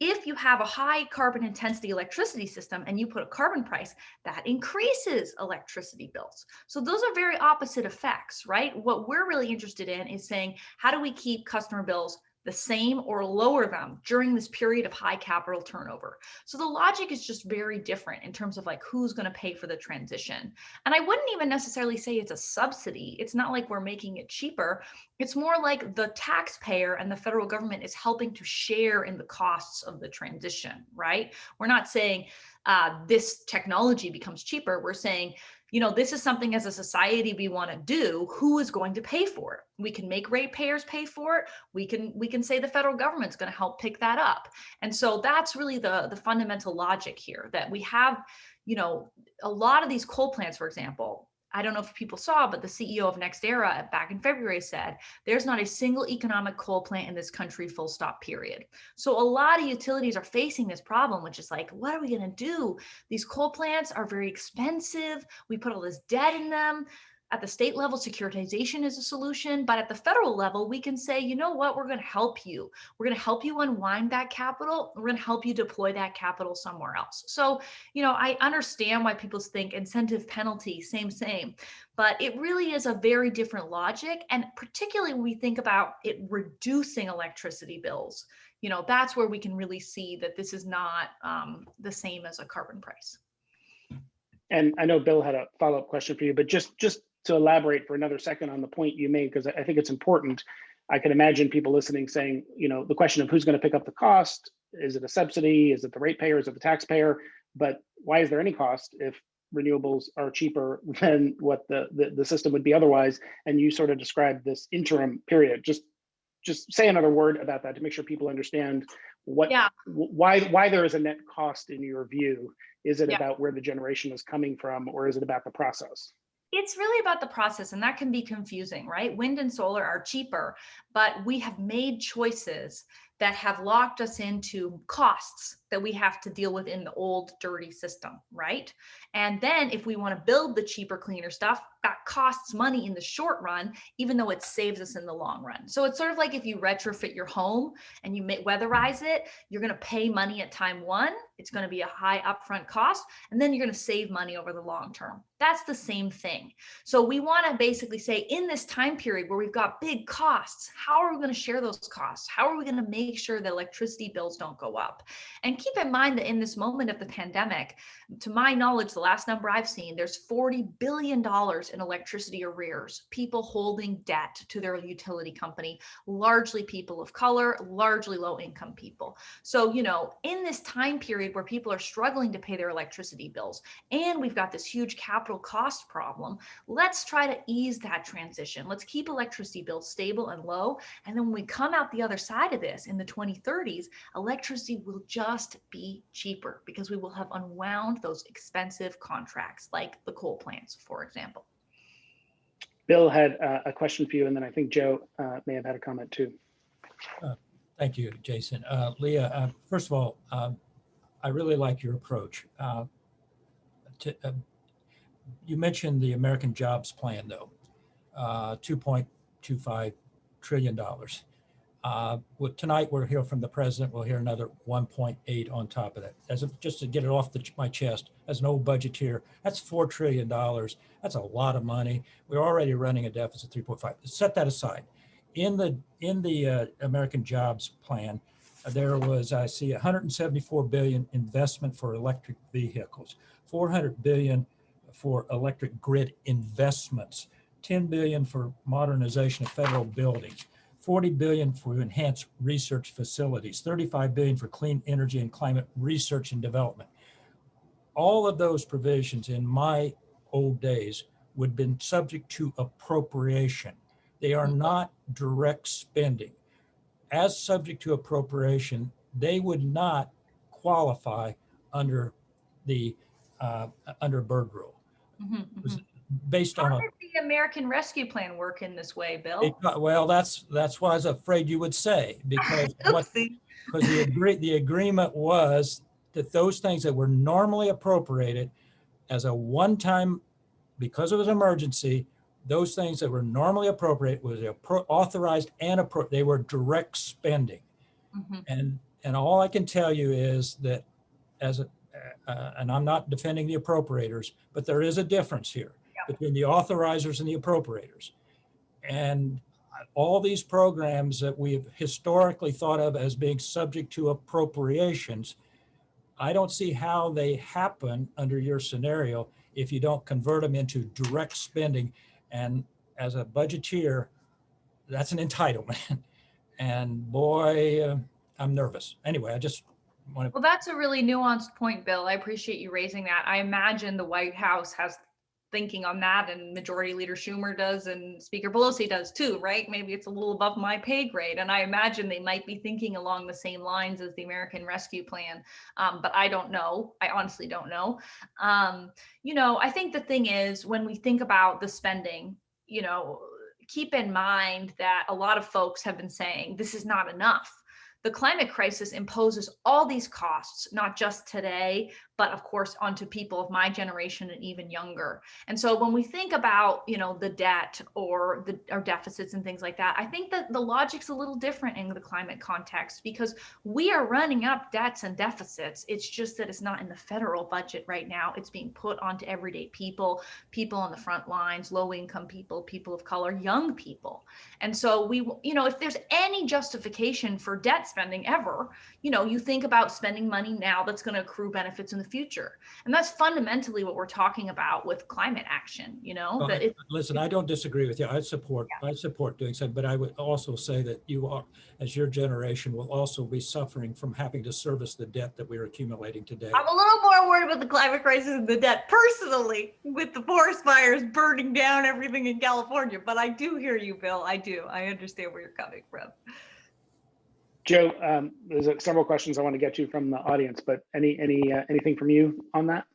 If you have a high carbon intensity electricity system and you put a carbon price, that increases electricity bills. So those are very opposite effects, right? What we're really interested in is saying, how do we keep customer bills the same or lower them during this period of high capital turnover? So the logic is just very different in terms of like who's going to pay for the transition. And I wouldn't even necessarily say it's a subsidy. It's not like we're making it cheaper. It's more like the taxpayer and the federal government is helping to share in the costs of the transition, right? We're not saying this technology becomes cheaper. We're saying this is something as a society we want to do. Who is going to pay for it? We can make ratepayers pay for it. We can say the federal government's going to help pick that up. And so that's really the fundamental logic here, that we have, a lot of these coal plants, for example. I don't know if people saw, but the CEO of NextEra back in February said, there's not a single economic coal plant in this country, full stop, period. So a lot of utilities are facing this problem, which is like, what are we going to do? These coal plants are very expensive. We put all this debt in them. At the state level, securitization is a solution, but at the federal level, we can say, you know what, we're going to help you. We're going to help you unwind that capital. We're going to help you deploy that capital somewhere else. So, I understand why people think incentive penalty, same, but it really is a very different logic. And particularly when we think about it reducing electricity bills, that's where we can really see that this is not the same as a carbon price. And I know Bill had a follow-up question for you, but just to elaborate for another second on the point you made, because I think it's important. I can imagine people listening saying, the question of who's going to pick up the cost. Is it a subsidy? Is it the ratepayer? Is it the taxpayer? But why is there any cost if renewables are cheaper than what the system would be otherwise? And you sort of described this interim period. Just say another word about that to make sure people understand why there is a net cost in your view. Is it about where the generation is coming from, or is it about the process? It's really about the process, and that can be confusing, right? Wind and solar are cheaper, but we have made choices that have locked us into costs that we have to deal with in the old dirty system, right? And then if we want to build the cheaper, cleaner stuff, that costs money in the short run, even though it saves us in the long run. So it's sort of like if you retrofit your home and you weatherize it, you're going to pay money at time one. It's going to be a high upfront cost, and then you're going to save money over the long term. That's the same thing. So we want to basically say, in this time period where we've got big costs, how are we going to share those costs? How are we going to make sure that electricity bills don't go up? And keep in mind that in this moment of the pandemic, to my knowledge, the last number I've seen, there's $40 billion in electricity arrears, people holding debt to their utility company, largely people of color, largely low-income people. So, in this time period where people are struggling to pay their electricity bills, and we've got this huge capital cost problem, let's try to ease that transition. Let's keep electricity bills stable and low. And then when we come out the other side of this in the 2030s, electricity will just be cheaper because we will have unwound those expensive contracts like the coal plants, for example. Bill had a question for you, and then I think Joe may have had a comment too. Thank you, Jason. Leah, first of all, I really like your approach. You mentioned the American Jobs Plan, though, $2.25 trillion. Tonight, we'll hear from the president. We'll hear another 1.8 on top of that. Just to get it off my chest, as an old budgeteer, that's $4 trillion. That's a lot of money. We're already running a deficit 3.5. Set that aside. In the American Jobs Plan, there was, I see, 174 billion investment for electric vehicles, 400 billion for electric grid investments, 10 billion for modernization of federal buildings, 40 billion for enhanced research facilities, 35 billion for clean energy and climate research and development. All of those provisions in my old days would have been subject to appropriation. They are not direct spending. As subject to appropriation, they would not qualify under the under Byrd rule. Based on how did the American Rescue Plan work in this way, Bill? Well, that's what I was afraid you would say, because the agreement was that those things that were normally appropriated as a one-time, because it was an emergency, those things that were normally appropriate was authorized and they were direct spending. And all I can tell you is that and I'm not defending the appropriators, but there is a difference here between the authorizers and the appropriators. And all these programs that we've historically thought of as being subject to appropriations, I don't see how they happen under your scenario if you don't convert them into direct spending. And as a budgeteer, that's an entitlement. And boy, I'm nervous. Anyway, I just want to. Well, that's a really nuanced point, Bill. I appreciate you raising that. I imagine the White House has thinking on that, and Majority Leader Schumer does, and Speaker Pelosi does too, right? Maybe it's a little above my pay grade, and I imagine they might be thinking along the same lines as the American Rescue Plan, but I don't know. I honestly don't know. I think the thing is, when we think about the spending, keep in mind that a lot of folks have been saying this is not enough. The climate crisis imposes all these costs, not just today, but of course onto people of my generation and even younger. And so when we think about, the debt or deficits and things like that, I think that the logic's a little different in the climate context, because we are running up debts and deficits. It's just that it's not in the federal budget right now. It's being put onto everyday people on the front lines, low income people, people of color, young people. And so if there's any justification for debt spending ever, you think about spending money now that's going to accrue benefits in the future. And that's fundamentally what we're talking about with climate action, Listen, I don't disagree with you. I support doing so, but I would also say that you are, as your generation, will also be suffering from having to service the debt that we're accumulating today. I'm a little more worried about the climate crisis and the debt personally, with the forest fires burning down everything in California. But I do hear you, Bill. I do. I understand where you're coming from. Joe, there's several questions I want to get to from the audience, but anything from you on that?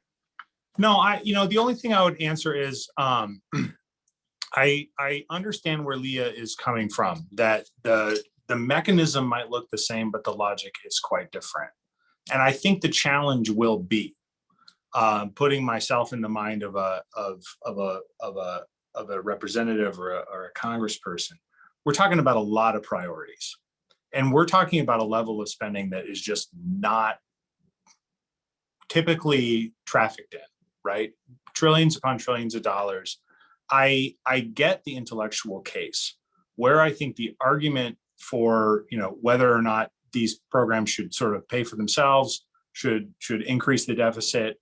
No, the only thing I would answer is I understand where Leah is coming from, that the mechanism might look the same, but the logic is quite different. And I think the challenge will be putting myself in the mind of a representative or a congressperson. We're talking about a lot of priorities. And we're talking about a level of spending that is just not typically trafficked in, right? Trillions upon trillions of dollars. I get the intellectual case. Where I think the argument for, whether or not these programs should sort of pay for themselves, should increase the deficit,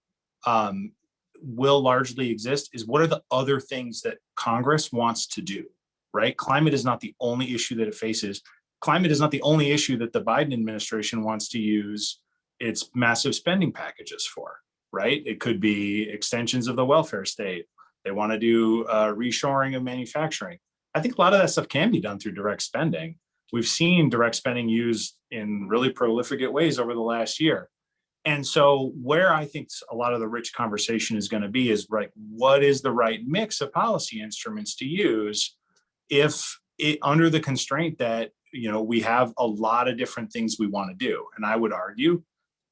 will largely exist is, what are the other things that Congress wants to do, right? Climate is not the only issue that it faces. Climate is not the only issue that the Biden administration wants to use its massive spending packages for, right? It could be extensions of the welfare state. They want to do reshoring of manufacturing. I think a lot of that stuff can be done through direct spending. We've seen direct spending used in really prolific ways over the last year. And so where I think a lot of the rich conversation is going to be is, right, what is the right mix of policy instruments to use under the constraint that we have a lot of different things we want to do. And I would argue,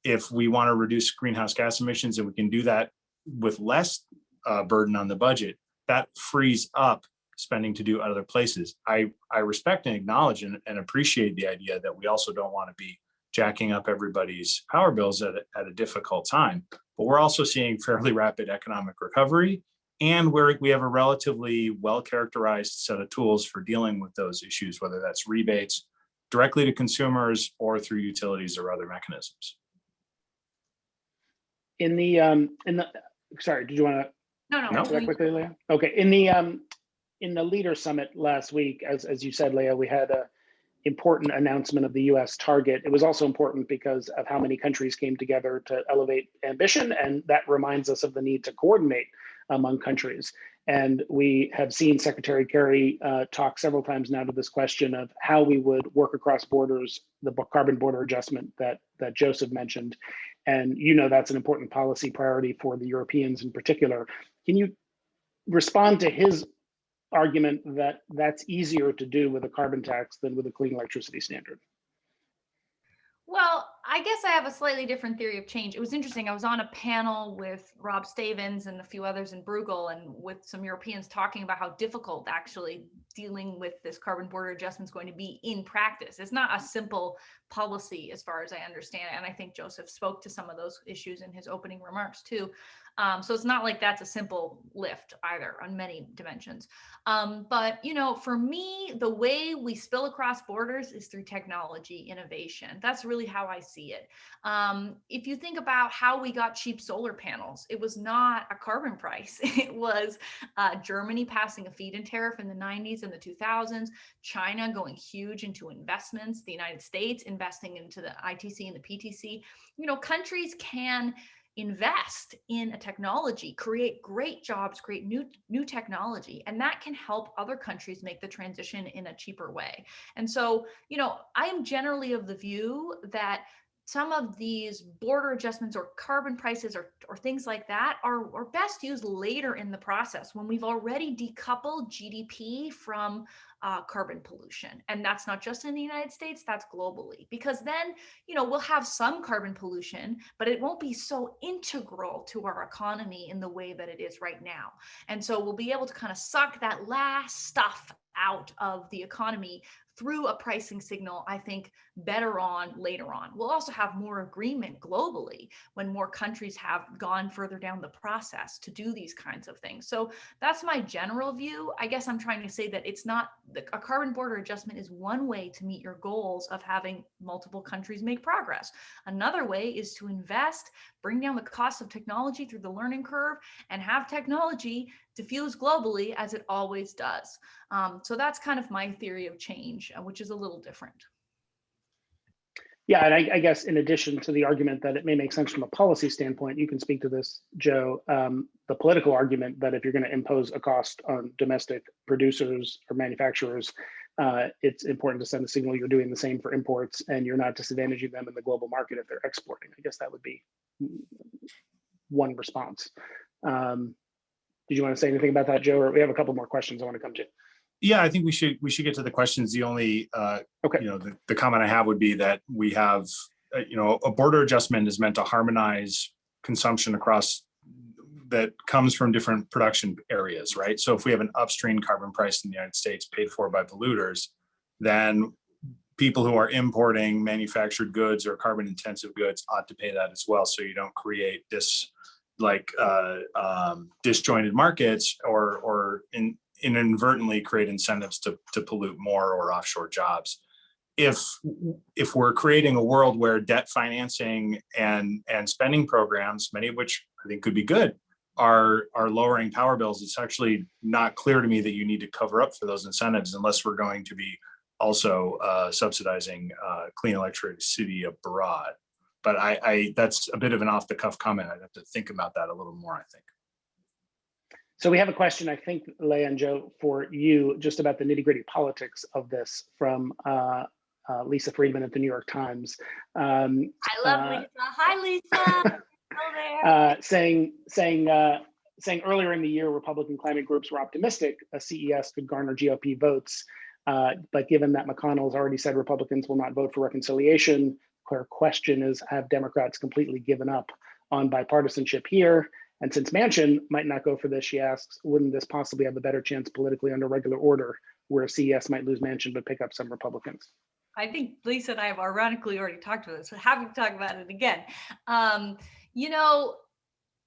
if we want to reduce greenhouse gas emissions and we can do that with less burden on the budget, that frees up spending to do other places. I respect and acknowledge and appreciate the idea that we also don't want to be jacking up everybody's power bills at a difficult time. But we're also seeing fairly rapid economic recovery, and we have a relatively well-characterized set of tools for dealing with those issues, whether that's rebates directly to consumers or through utilities or other mechanisms. Sorry, did you want to No. answer that quickly, Leah? Okay, in the Leader Summit last week, as you said, Leah, we had a important announcement of the U.S. target. It was also important because of how many countries came together to elevate ambition, and that reminds us of the need to coordinate among countries. And we have seen Secretary Kerry talk several times now to this question of how we would work across borders, the carbon border adjustment that Joseph mentioned. And that's an important policy priority for the Europeans in particular. Can you respond to his argument that that's easier to do with a carbon tax than with a clean electricity standard? Well, I guess I have a slightly different theory of change. It was interesting. I was on a panel with Rob Stavens and a few others in Bruegel, and with some Europeans talking about how difficult actually dealing with this carbon border adjustment is going to be in practice. It's not a simple policy as far as I understand it. And I think Joseph spoke to some of those issues in his opening remarks too. So it's not like that's a simple lift either on many dimensions. But, for me, the way we spill across borders is through technology innovation. That's really how I see it. If you think about how we got cheap solar panels, it was not a carbon price. It was Germany passing a feed-in tariff in the 90s and the 2000s, China going huge into investments, the United States investing into the ITC and the PTC. Countries can invest in a technology, create great jobs, create new technology, and that can help other countries make the transition in a cheaper way. And so, I am generally of the view that some of these border adjustments or carbon prices or things like that are best used later in the process when we've already decoupled GDP from carbon pollution. And that's not just in the United States, that's globally. Because then, we'll have some carbon pollution, but it won't be so integral to our economy in the way that it is right now. And so we'll be able to kind of suck that last stuff out of the economy through a pricing signal, I think, better on later on. We'll also have more agreement globally when more countries have gone further down the process to do these kinds of things. So that's my general view. I guess I'm trying to say that it's not, a carbon border adjustment is one way to meet your goals of having multiple countries make progress. Another way is to invest, bring down the cost of technology through the learning curve, and have technology diffuse globally as it always does. So that's kind of my theory of change, which is a little different. Yeah, and I guess in addition to the argument that it may make sense from a policy standpoint, you can speak to this, Joe, the political argument that if you're going to impose a cost on domestic producers or manufacturers, it's important to send a signal you're doing the same for imports and you're not disadvantaging them in the global market if they're exporting. I guess that would be one response. Did you want to say anything about that, Joe? Or we have a couple more questions I want to come to. Yeah, I think we should get to the questions. The only, Okay. The comment I have would be that we have, a border adjustment is meant to harmonize consumption across that comes from different production areas, right? So if we have an upstream carbon price in the United States paid for by polluters, then people who are importing manufactured goods or carbon intensive goods ought to pay that as well. So you don't create this disjointed markets or inadvertently create incentives to pollute more or offshore jobs. If we're creating a world where debt financing and spending programs, many of which I think could be good, are lowering power bills, it's actually not clear to me that you need to cover up for those incentives unless we're going to be also subsidizing clean electricity abroad. But I that's a bit of an off-the-cuff comment. I'd have to think about that a little more, I think. So we have a question, I think, Leah and Joe, for you, just about the nitty-gritty politics of this from Lisa Friedman at the New York Times. I love Lisa. Hi, Lisa. Hello there. Saying earlier in the year, Republican climate groups were optimistic a CES could garner GOP votes, but given that McConnell's already said Republicans will not vote for reconciliation, her question is, have Democrats completely given up on bipartisanship here? And since Manchin might not go for this, she asks, wouldn't this possibly have a better chance politically under regular order, where CES might lose Manchin but pick up some Republicans? I think Lisa and I have ironically already talked about this, so happy to talk about it again.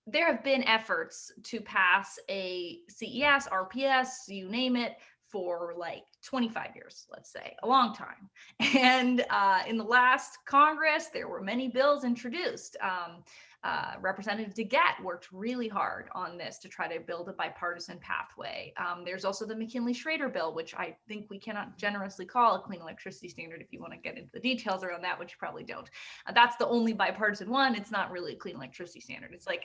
There have been efforts to pass a CES, RPS, you name it, for like 25 years, let's say, a long time. And in the last Congress, there were many bills introduced. Representative DeGette worked really hard on this to try to build a bipartisan pathway. There's also the McKinley-Schrader bill, which I think we cannot generously call a clean electricity standard if you want to get into the details around that, which you probably don't. That's the only bipartisan one. It's not really a clean electricity standard. It's like,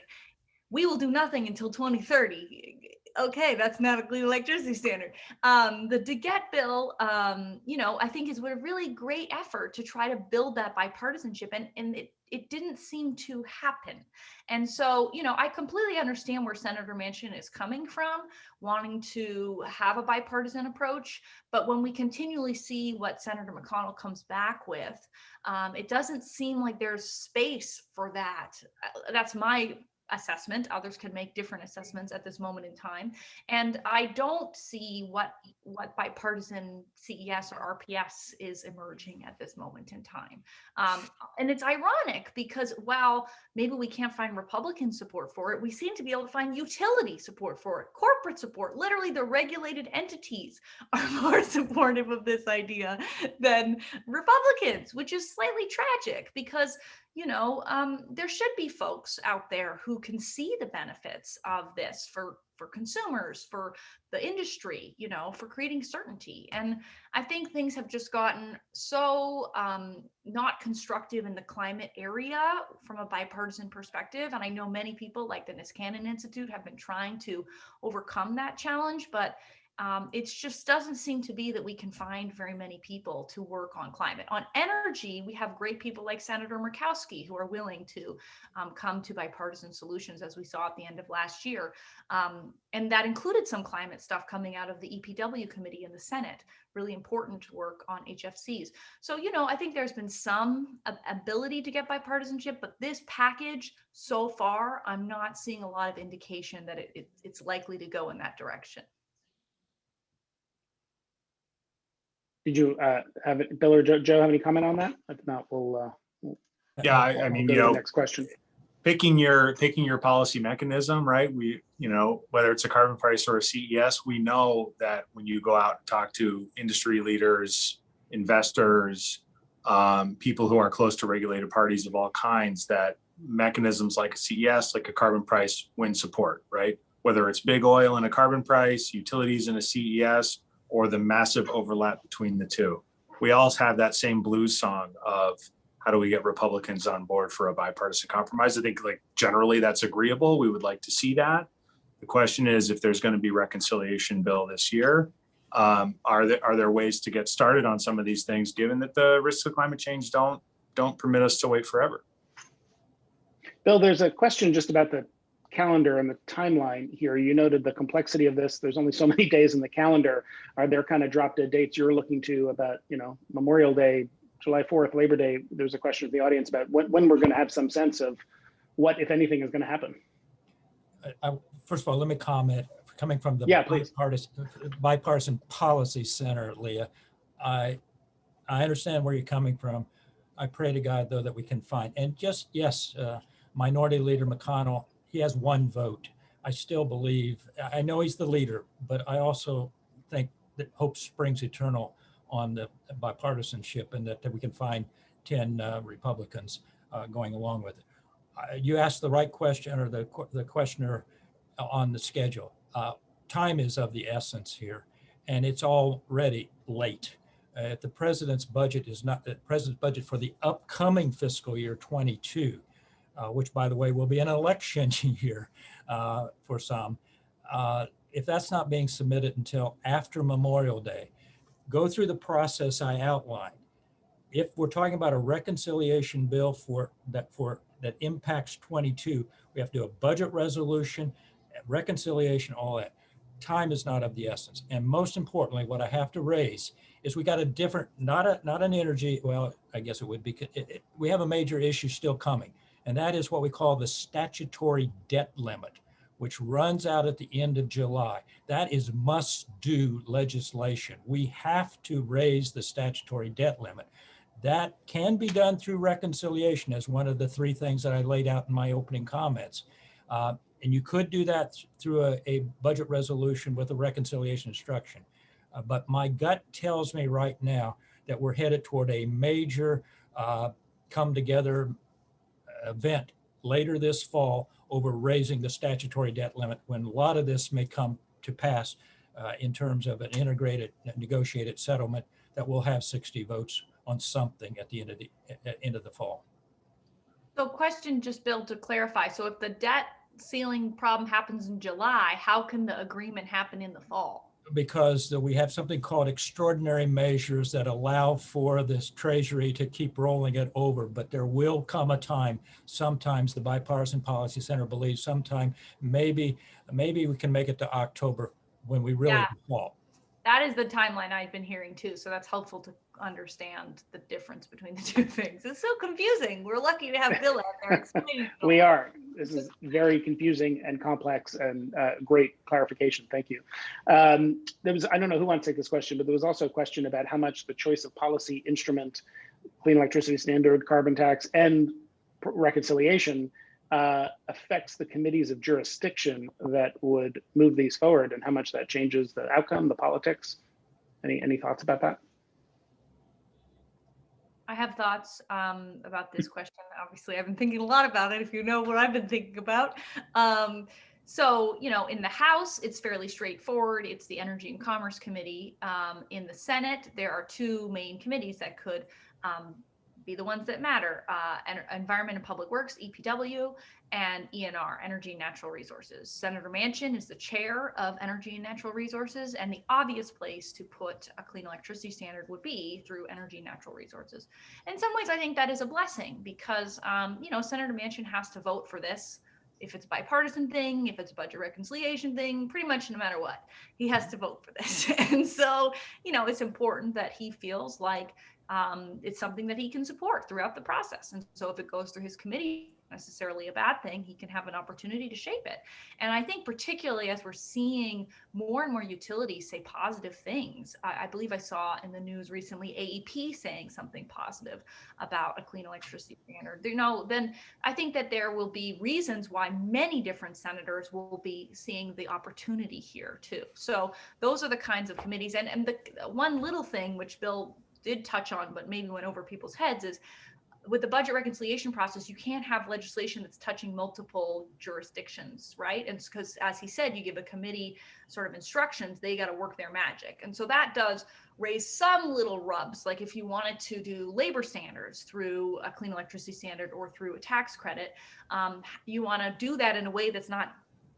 we will do nothing until 2030. Okay, that's not a clean electricity standard. The DeGette bill, I think is a really great effort to try to build that bipartisanship, and it didn't seem to happen. And so, I completely understand where Senator Manchin is coming from, wanting to have a bipartisan approach. But when we continually see what Senator McConnell comes back with, it doesn't seem like there's space for that. That's my assessment. Others can make different assessments at this moment in time. And I don't see what bipartisan CES or RPS is emerging at this moment in time. And it's ironic because while maybe we can't find Republican support for it, we seem to be able to find utility support for it, corporate support. Literally, the regulated entities are more supportive of this idea than Republicans, which is slightly tragic because there should be folks out there who who can see the benefits of this for consumers, for the industry, for creating certainty. And I think things have just gotten so not constructive in the climate area from a bipartisan perspective. And I know many people like the Niskanen Institute have been trying to overcome that challenge, but it just doesn't seem to be that we can find very many people to work on climate. On energy, we have great people like Senator Murkowski who are willing to come to bipartisan solutions, as we saw at the end of last year. And that included some climate stuff coming out of the EPW committee in the Senate, really important work on HFCs. So, I think there's been some ability to get bipartisanship, but this package so far, I'm not seeing a lot of indication that it's likely to go in that direction. Did you have it, Bill or Joe have any comment on that? If not, we'll Yeah, I mean, go to the next question. Picking your policy mechanism, right? We, whether it's a carbon price or a CES, we know that when you go out and talk to industry leaders, investors, people who are close to regulated parties of all kinds, that mechanisms like a CES, like a carbon price, win support, right? Whether it's big oil and a carbon price, utilities and a CES, or the massive overlap between the two. We all have that same blues song of how do we get Republicans on board for a bipartisan compromise? I think generally that's agreeable. We would like to see that. The question is, if there's going to be reconciliation bill this year, are there ways to get started on some of these things, given that the risks of climate change don't permit us to wait forever? Bill, there's a question just about the calendar and the timeline here. You noted the complexity of this. There's only so many days in the calendar. Are there kind of drop dead dates you're looking to about, Memorial Day, July 4th, Labor Day? There's a question of the audience about when we're going to have some sense of what, if anything, is going to happen. First of all, let me comment, coming from the bipartisan policy center, Leah. I understand where you're coming from. I pray to God, though, that we can find, and just, yes, Minority Leader McConnell, he has one vote. I still believe, I know he's the leader, but I also think that hope springs eternal on the bipartisanship, and that we can find 10 Republicans going along with it. You asked the right question, or the questioner on the schedule. Time is of the essence here, and it's already late. The president's budget is not the president's budget for the upcoming fiscal year 22. Which, by the way, will be an election year for some. If that's not being submitted until after Memorial Day, go through the process I outlined. If we're talking about a reconciliation bill that impacts 22, we have to do a budget resolution, reconciliation, all that. Time is not of the essence. And most importantly, what I have to raise is we got a different, not an energy, well, I guess it would be, we have a major issue still coming. And that is what we call the statutory debt limit, which runs out at the end of July. That is must-do legislation. We have to raise the statutory debt limit. That can be done through reconciliation, as one of the three things that I laid out in my opening comments. And you could do that through a budget resolution with a reconciliation instruction. But my gut tells me right now that we're headed toward a major come together event later this fall over raising the statutory debt limit, when a lot of this may come to pass in terms of an integrated negotiated settlement that will have 60 votes on something at the end of the fall. So question just, Bill, to clarify. So if the debt ceiling problem happens in July, how can the agreement happen in the fall? Because we have something called extraordinary measures that allow for this Treasury to keep rolling it over. But there will come a time, sometimes the Bipartisan Policy Center believes sometime, maybe we can make it to October when we really fall. That is the timeline I've been hearing too. So that's helpful to understand the difference between the two things. It's so confusing. We're lucky to have Bill out there explaining. We are. This is very confusing and complex, and great clarification. Thank you. There was, I don't know who wants to take this question, but there was also a question about how much the choice of policy instrument, clean electricity standard, carbon tax, and reconciliation affects the committees of jurisdiction that would move these forward, and how much that changes the outcome, the politics. Any thoughts about that? I have thoughts about this question. Obviously, I've been thinking a lot about it, if you know what I've been thinking about. So, in the House, it's fairly straightforward. It's the Energy and Commerce Committee. In the Senate, there are two main committees that could be the ones that matter, Environment and Public Works, EPW, and ENR, Energy and Natural Resources. Senator Manchin is the chair of Energy and Natural Resources, and the obvious place to put a clean electricity standard would be through Energy and Natural Resources. In some ways, I think that is a blessing because, Senator Manchin has to vote for this. If it's a bipartisan thing, if it's a budget reconciliation thing, pretty much no matter what, he has to vote for this. And so, it's important that he feels like it's something that he can support throughout the process. And so if it goes through his committee, necessarily a bad thing, he can have an opportunity to shape it. And I think particularly as we're seeing more and more utilities say positive things, I believe I saw in the news recently AEP saying something positive about a clean electricity standard, then I think that there will be reasons why many different senators will be seeing the opportunity here too. So those are the kinds of committees. And the one little thing which Bill did touch on, but maybe went over people's heads, is with the budget reconciliation process, you can't have legislation that's touching multiple jurisdictions, right? And it's because, as he said, you give a committee sort of instructions, they got to work their magic. And so that does raise some little rubs. Like if you wanted to do labor standards through a clean electricity standard or through a tax credit, you want to do that in a way that's not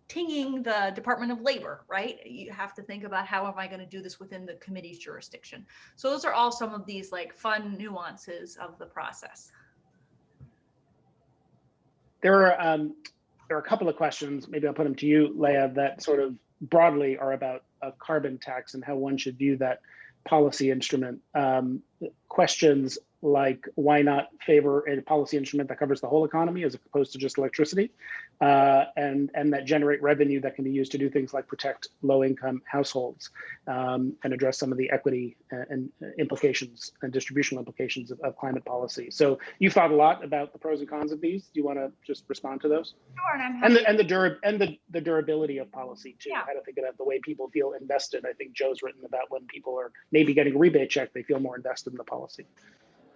tinging the Department of Labor, right? You have to think about how am I going to do this within the committee's jurisdiction. So those are all some of these like fun nuances of the process. There are a couple of questions, maybe I'll put them to you, Leah, that sort of broadly are about a carbon tax and how one should view that policy instrument. Questions like why not favor a policy instrument that covers the whole economy as opposed to just electricity, and that generate revenue that can be used to do things like protect low-income households and address some of the equity and implications and distributional implications of climate policy. So you've thought a lot about the pros and cons of these. Do you want to just respond to those? Sure, and I'm happy. And the durability of policy too. Yeah. How to think about the way people feel invested. I think Joe's written about when people are maybe getting a rebate check, they feel more invested in the policy.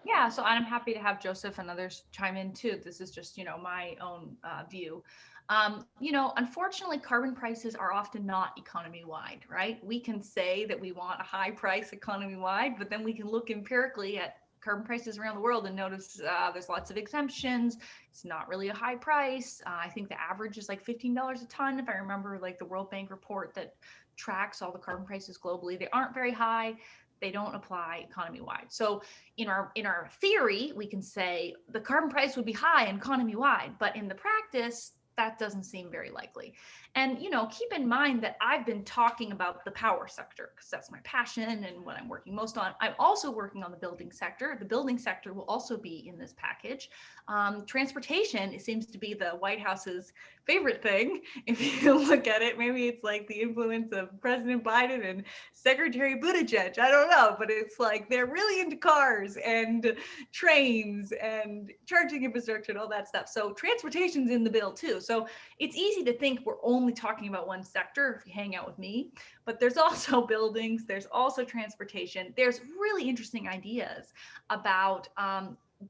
Yeah, so I'm happy to have Joseph and others chime in too. This is just, my own view. Unfortunately, carbon prices are often not economy-wide, right? We can say that we want a high price economy-wide, but then we can look empirically at carbon prices around the world and notice there's lots of exemptions. It's not really a high price. I think the average is like $15 a ton, if I remember, like the World Bank report that tracks all the carbon prices globally. They aren't very high. They don't apply economy-wide. So in our theory, we can say the carbon price would be high economy-wide, but in the practice, that doesn't seem very likely. And, keep in mind that I've been talking about the power sector because that's my passion and what I'm working most on. I'm also working on the building sector. The building sector will also be in this package. Transportation, it seems to be the White House's favorite thing. If you look at it, maybe it's like the influence of President Biden and Secretary Buttigieg. I don't know, but it's like they're really into cars and trains and charging infrastructure and all that stuff. So transportation's in the bill too. So it's easy to think we're only talking about one sector if you hang out with me, but there's also buildings, there's also transportation. There's really interesting ideas about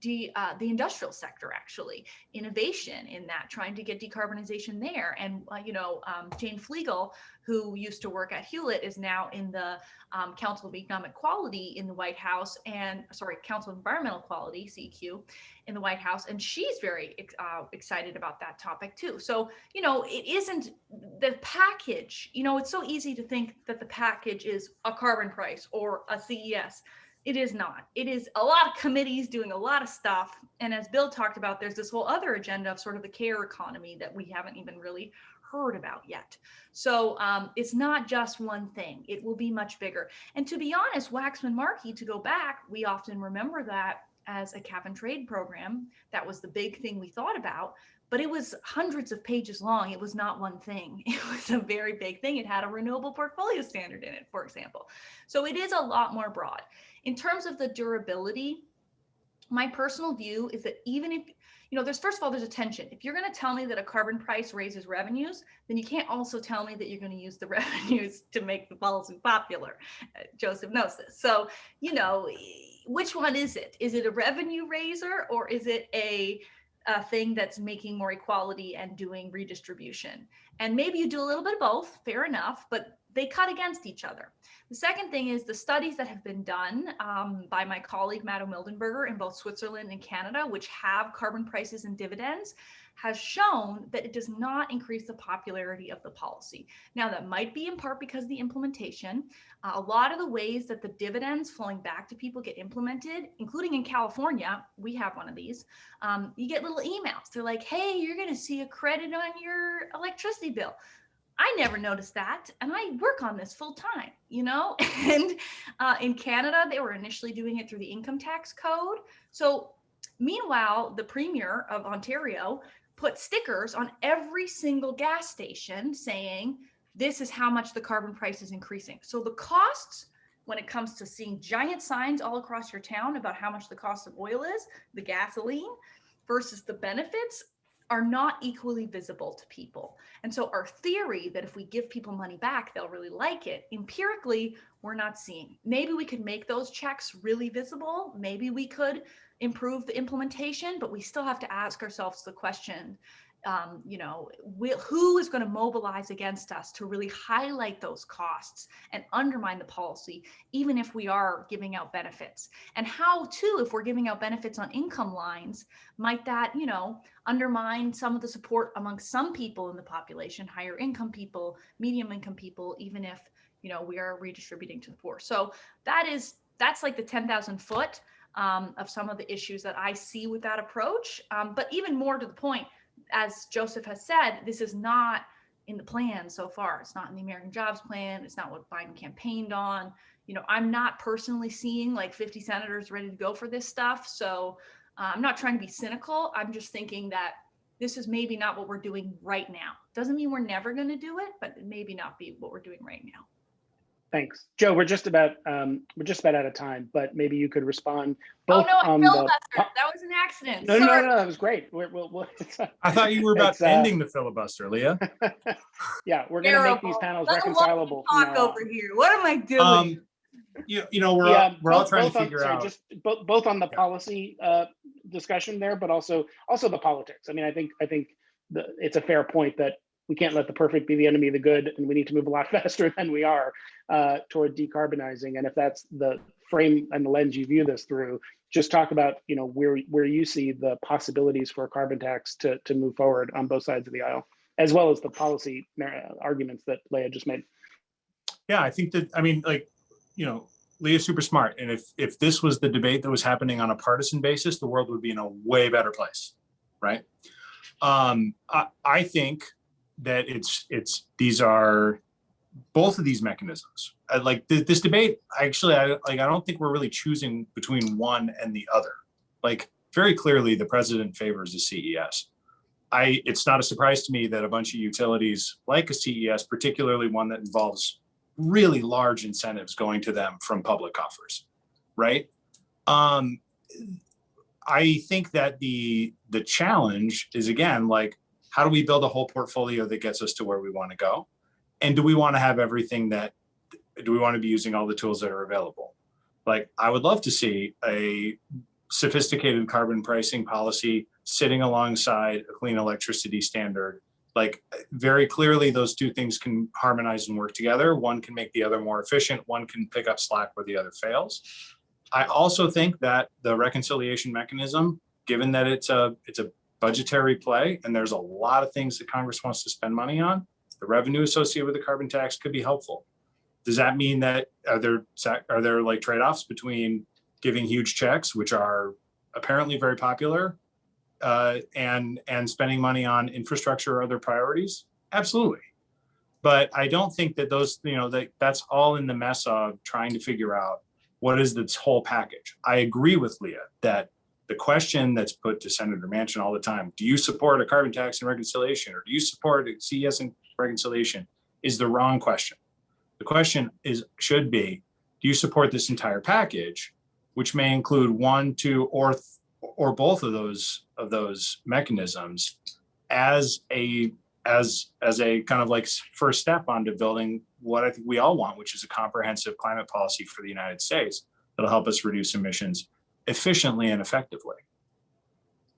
the industrial sector, actually, innovation in that, trying to get decarbonization there. And, Jane Flegel, who used to work at Hewlett, is now in the Council of Economic Quality in the White House, Council of Environmental Quality, CEQ, in the White House. And she's very excited about that topic too. So, it isn't the package, it's so easy to think that the package is a carbon price or a CES. It is not. It is a lot of committees doing a lot of stuff. And as Bill talked about, there's this whole other agenda of sort of the care economy that we haven't even really heard about yet. So it's not just one thing. It will be much bigger. And to be honest, Waxman-Markey, to go back, we often remember that as a cap and trade program. That was the big thing we thought about. But it was hundreds of pages long. It was not one thing. It was a very big thing. It had a renewable portfolio standard in it, for example. So it is a lot more broad. In terms of the durability, my personal view is that even if, first of all, there's a tension. If you're going to tell me that a carbon price raises revenues, then you can't also tell me that you're going to use the revenues to make the policy popular. Joseph knows this. So, which one is it? Is it a revenue raiser, or is it a thing that's making more equality and doing redistribution? And maybe you do a little bit of both, fair enough, but they cut against each other. The second thing is the studies that have been done by my colleague, Matto Mildenberger, in both Switzerland and Canada, which have carbon prices and dividends, has shown that it does not increase the popularity of the policy. Now, that might be in part because of the implementation. A lot of the ways that the dividends flowing back to people get implemented, including in California, we have one of these, you get little emails. They're like, hey, you're going to see a credit on your electricity bill. I never noticed that, and I work on this full time, you know? And in Canada, they were initially doing it through the income tax code. So meanwhile, the Premier of Ontario put stickers on every single gas station saying, this is how much the carbon price is increasing. So the costs, when it comes to seeing giant signs all across your town about how much the cost of oil is, the gasoline, versus the benefits, are not equally visible to people. And so our theory that if we give people money back, they'll really like it, empirically, we're not seeing. Maybe we could make those checks really visible. Maybe we could improve the implementation, but we still have to ask ourselves the question, who is going to mobilize against us to really highlight those costs and undermine the policy, even if we are giving out benefits? And how, too, if we're giving out benefits on income lines, might that, undermine some of the support among some people in the population, higher income people, medium income people, even if, we are redistributing to the poor. So that's like the 10,000 foot of some of the issues that I see with that approach. But even more to the point, as Joseph has said, this is not in the plan so far. It's not in the American Jobs Plan. It's not what Biden campaigned on. I'm not personally seeing like 50 senators ready to go for this stuff. So I'm not trying to be cynical. I'm just thinking that this is maybe not what we're doing right now. Doesn't mean we're never going to do it, but it maybe not be what we're doing right now. Thanks, Joe. We're just about out of time, but maybe you could respond both I on filibustered. That was an accident. No, Sorry. that was great. I thought you were about ending the filibuster, Leah. Yeah, we're going to make these panels reconcilable. Talk over here. What am I doing? We're all trying to figure out. Just both on the policy discussion there, but also the politics. I mean, I think it's a fair point that we can't let the perfect be the enemy of the good, and we need to move a lot faster than we are toward decarbonizing. And if that's the frame and the lens you view this through, just talk about where you see the possibilities for a carbon tax to move forward on both sides of the aisle, as well as the policy arguments that Leah just made. Yeah, I think that, Leah's super smart. And if this was the debate that was happening on a partisan basis, the world would be in a way better place, right? I think that these are both of these mechanisms. This debate, actually, I don't think we're really choosing between one and the other. Like, very clearly, the president favors the CES. It's not a surprise to me that a bunch of utilities like a CES, particularly one that involves really large incentives going to them from public offers, right? I think that the challenge is, again, like, how do we build a whole portfolio that gets us to where we want to go? And do we want to have everything do we want to be using all the tools that are available? Like, I would love to see a sophisticated carbon pricing policy sitting alongside a clean electricity standard. Like, very clearly, those two things can harmonize and work together. One can make the other more efficient. One can pick up slack where the other fails. I also think that the reconciliation mechanism, given that it's a budgetary play and there's a lot of things that Congress wants to spend money on, the revenue associated with the carbon tax could be helpful. Does that mean that are there like trade-offs between giving huge checks, which are apparently very popular, and spending money on infrastructure or other priorities? Absolutely. But I don't think that those, that's all in the mess of trying to figure out what is this whole package. I agree with Leah that the question that's put to Senator Manchin all the time, do you support a carbon tax and reconciliation, or do you support a CES and reconciliation, is the wrong question. The question should be, do you support this entire package, which may include one, two, or both of those mechanisms as a kind of like first step onto building what I think we all want, which is a comprehensive climate policy for the United States that'll help us reduce emissions efficiently and effectively.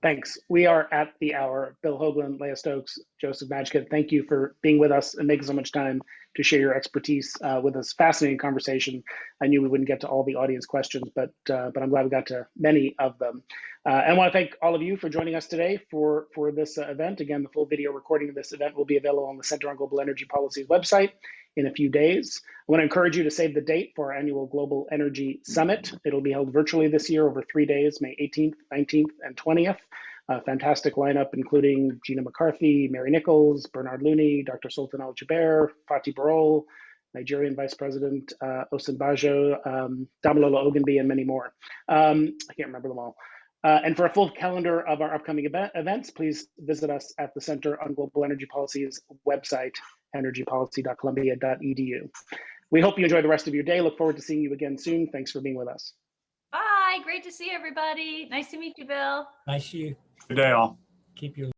Thanks. We are at the hour. Bill Hoagland, Leah Stokes, Joseph Majkid, thank you for being with us and making so much time to share your expertise with us. Fascinating conversation. I knew we wouldn't get to all the audience questions, but I'm glad we got to many of them. And I want to thank all of you for joining us today for this event. Again, the full video recording of this event will be available on the Center on Global Energy Policy's website in a few days. I want to encourage you to save the date for our annual Global Energy Summit. It'll be held virtually this year over 3 days, May 18th, 19th, and 20th. A fantastic lineup, including Gina McCarthy, Mary Nichols, Bernard Looney, Dr. Sultan Al-Jaber, Fatih Birol, Nigerian Vice President Osinbajo, Damilola Ogunbi, and many more. I can't remember them all. And for a full calendar of our upcoming events, please visit us at the Center on Global Energy Policy's website, energypolicy.columbia.edu. We hope you enjoy the rest of your day. Look forward to seeing you again soon. Thanks for being with us. Bye. Great to see everybody. Nice to meet you, Bill. Nice to you. Good day, all. Keep your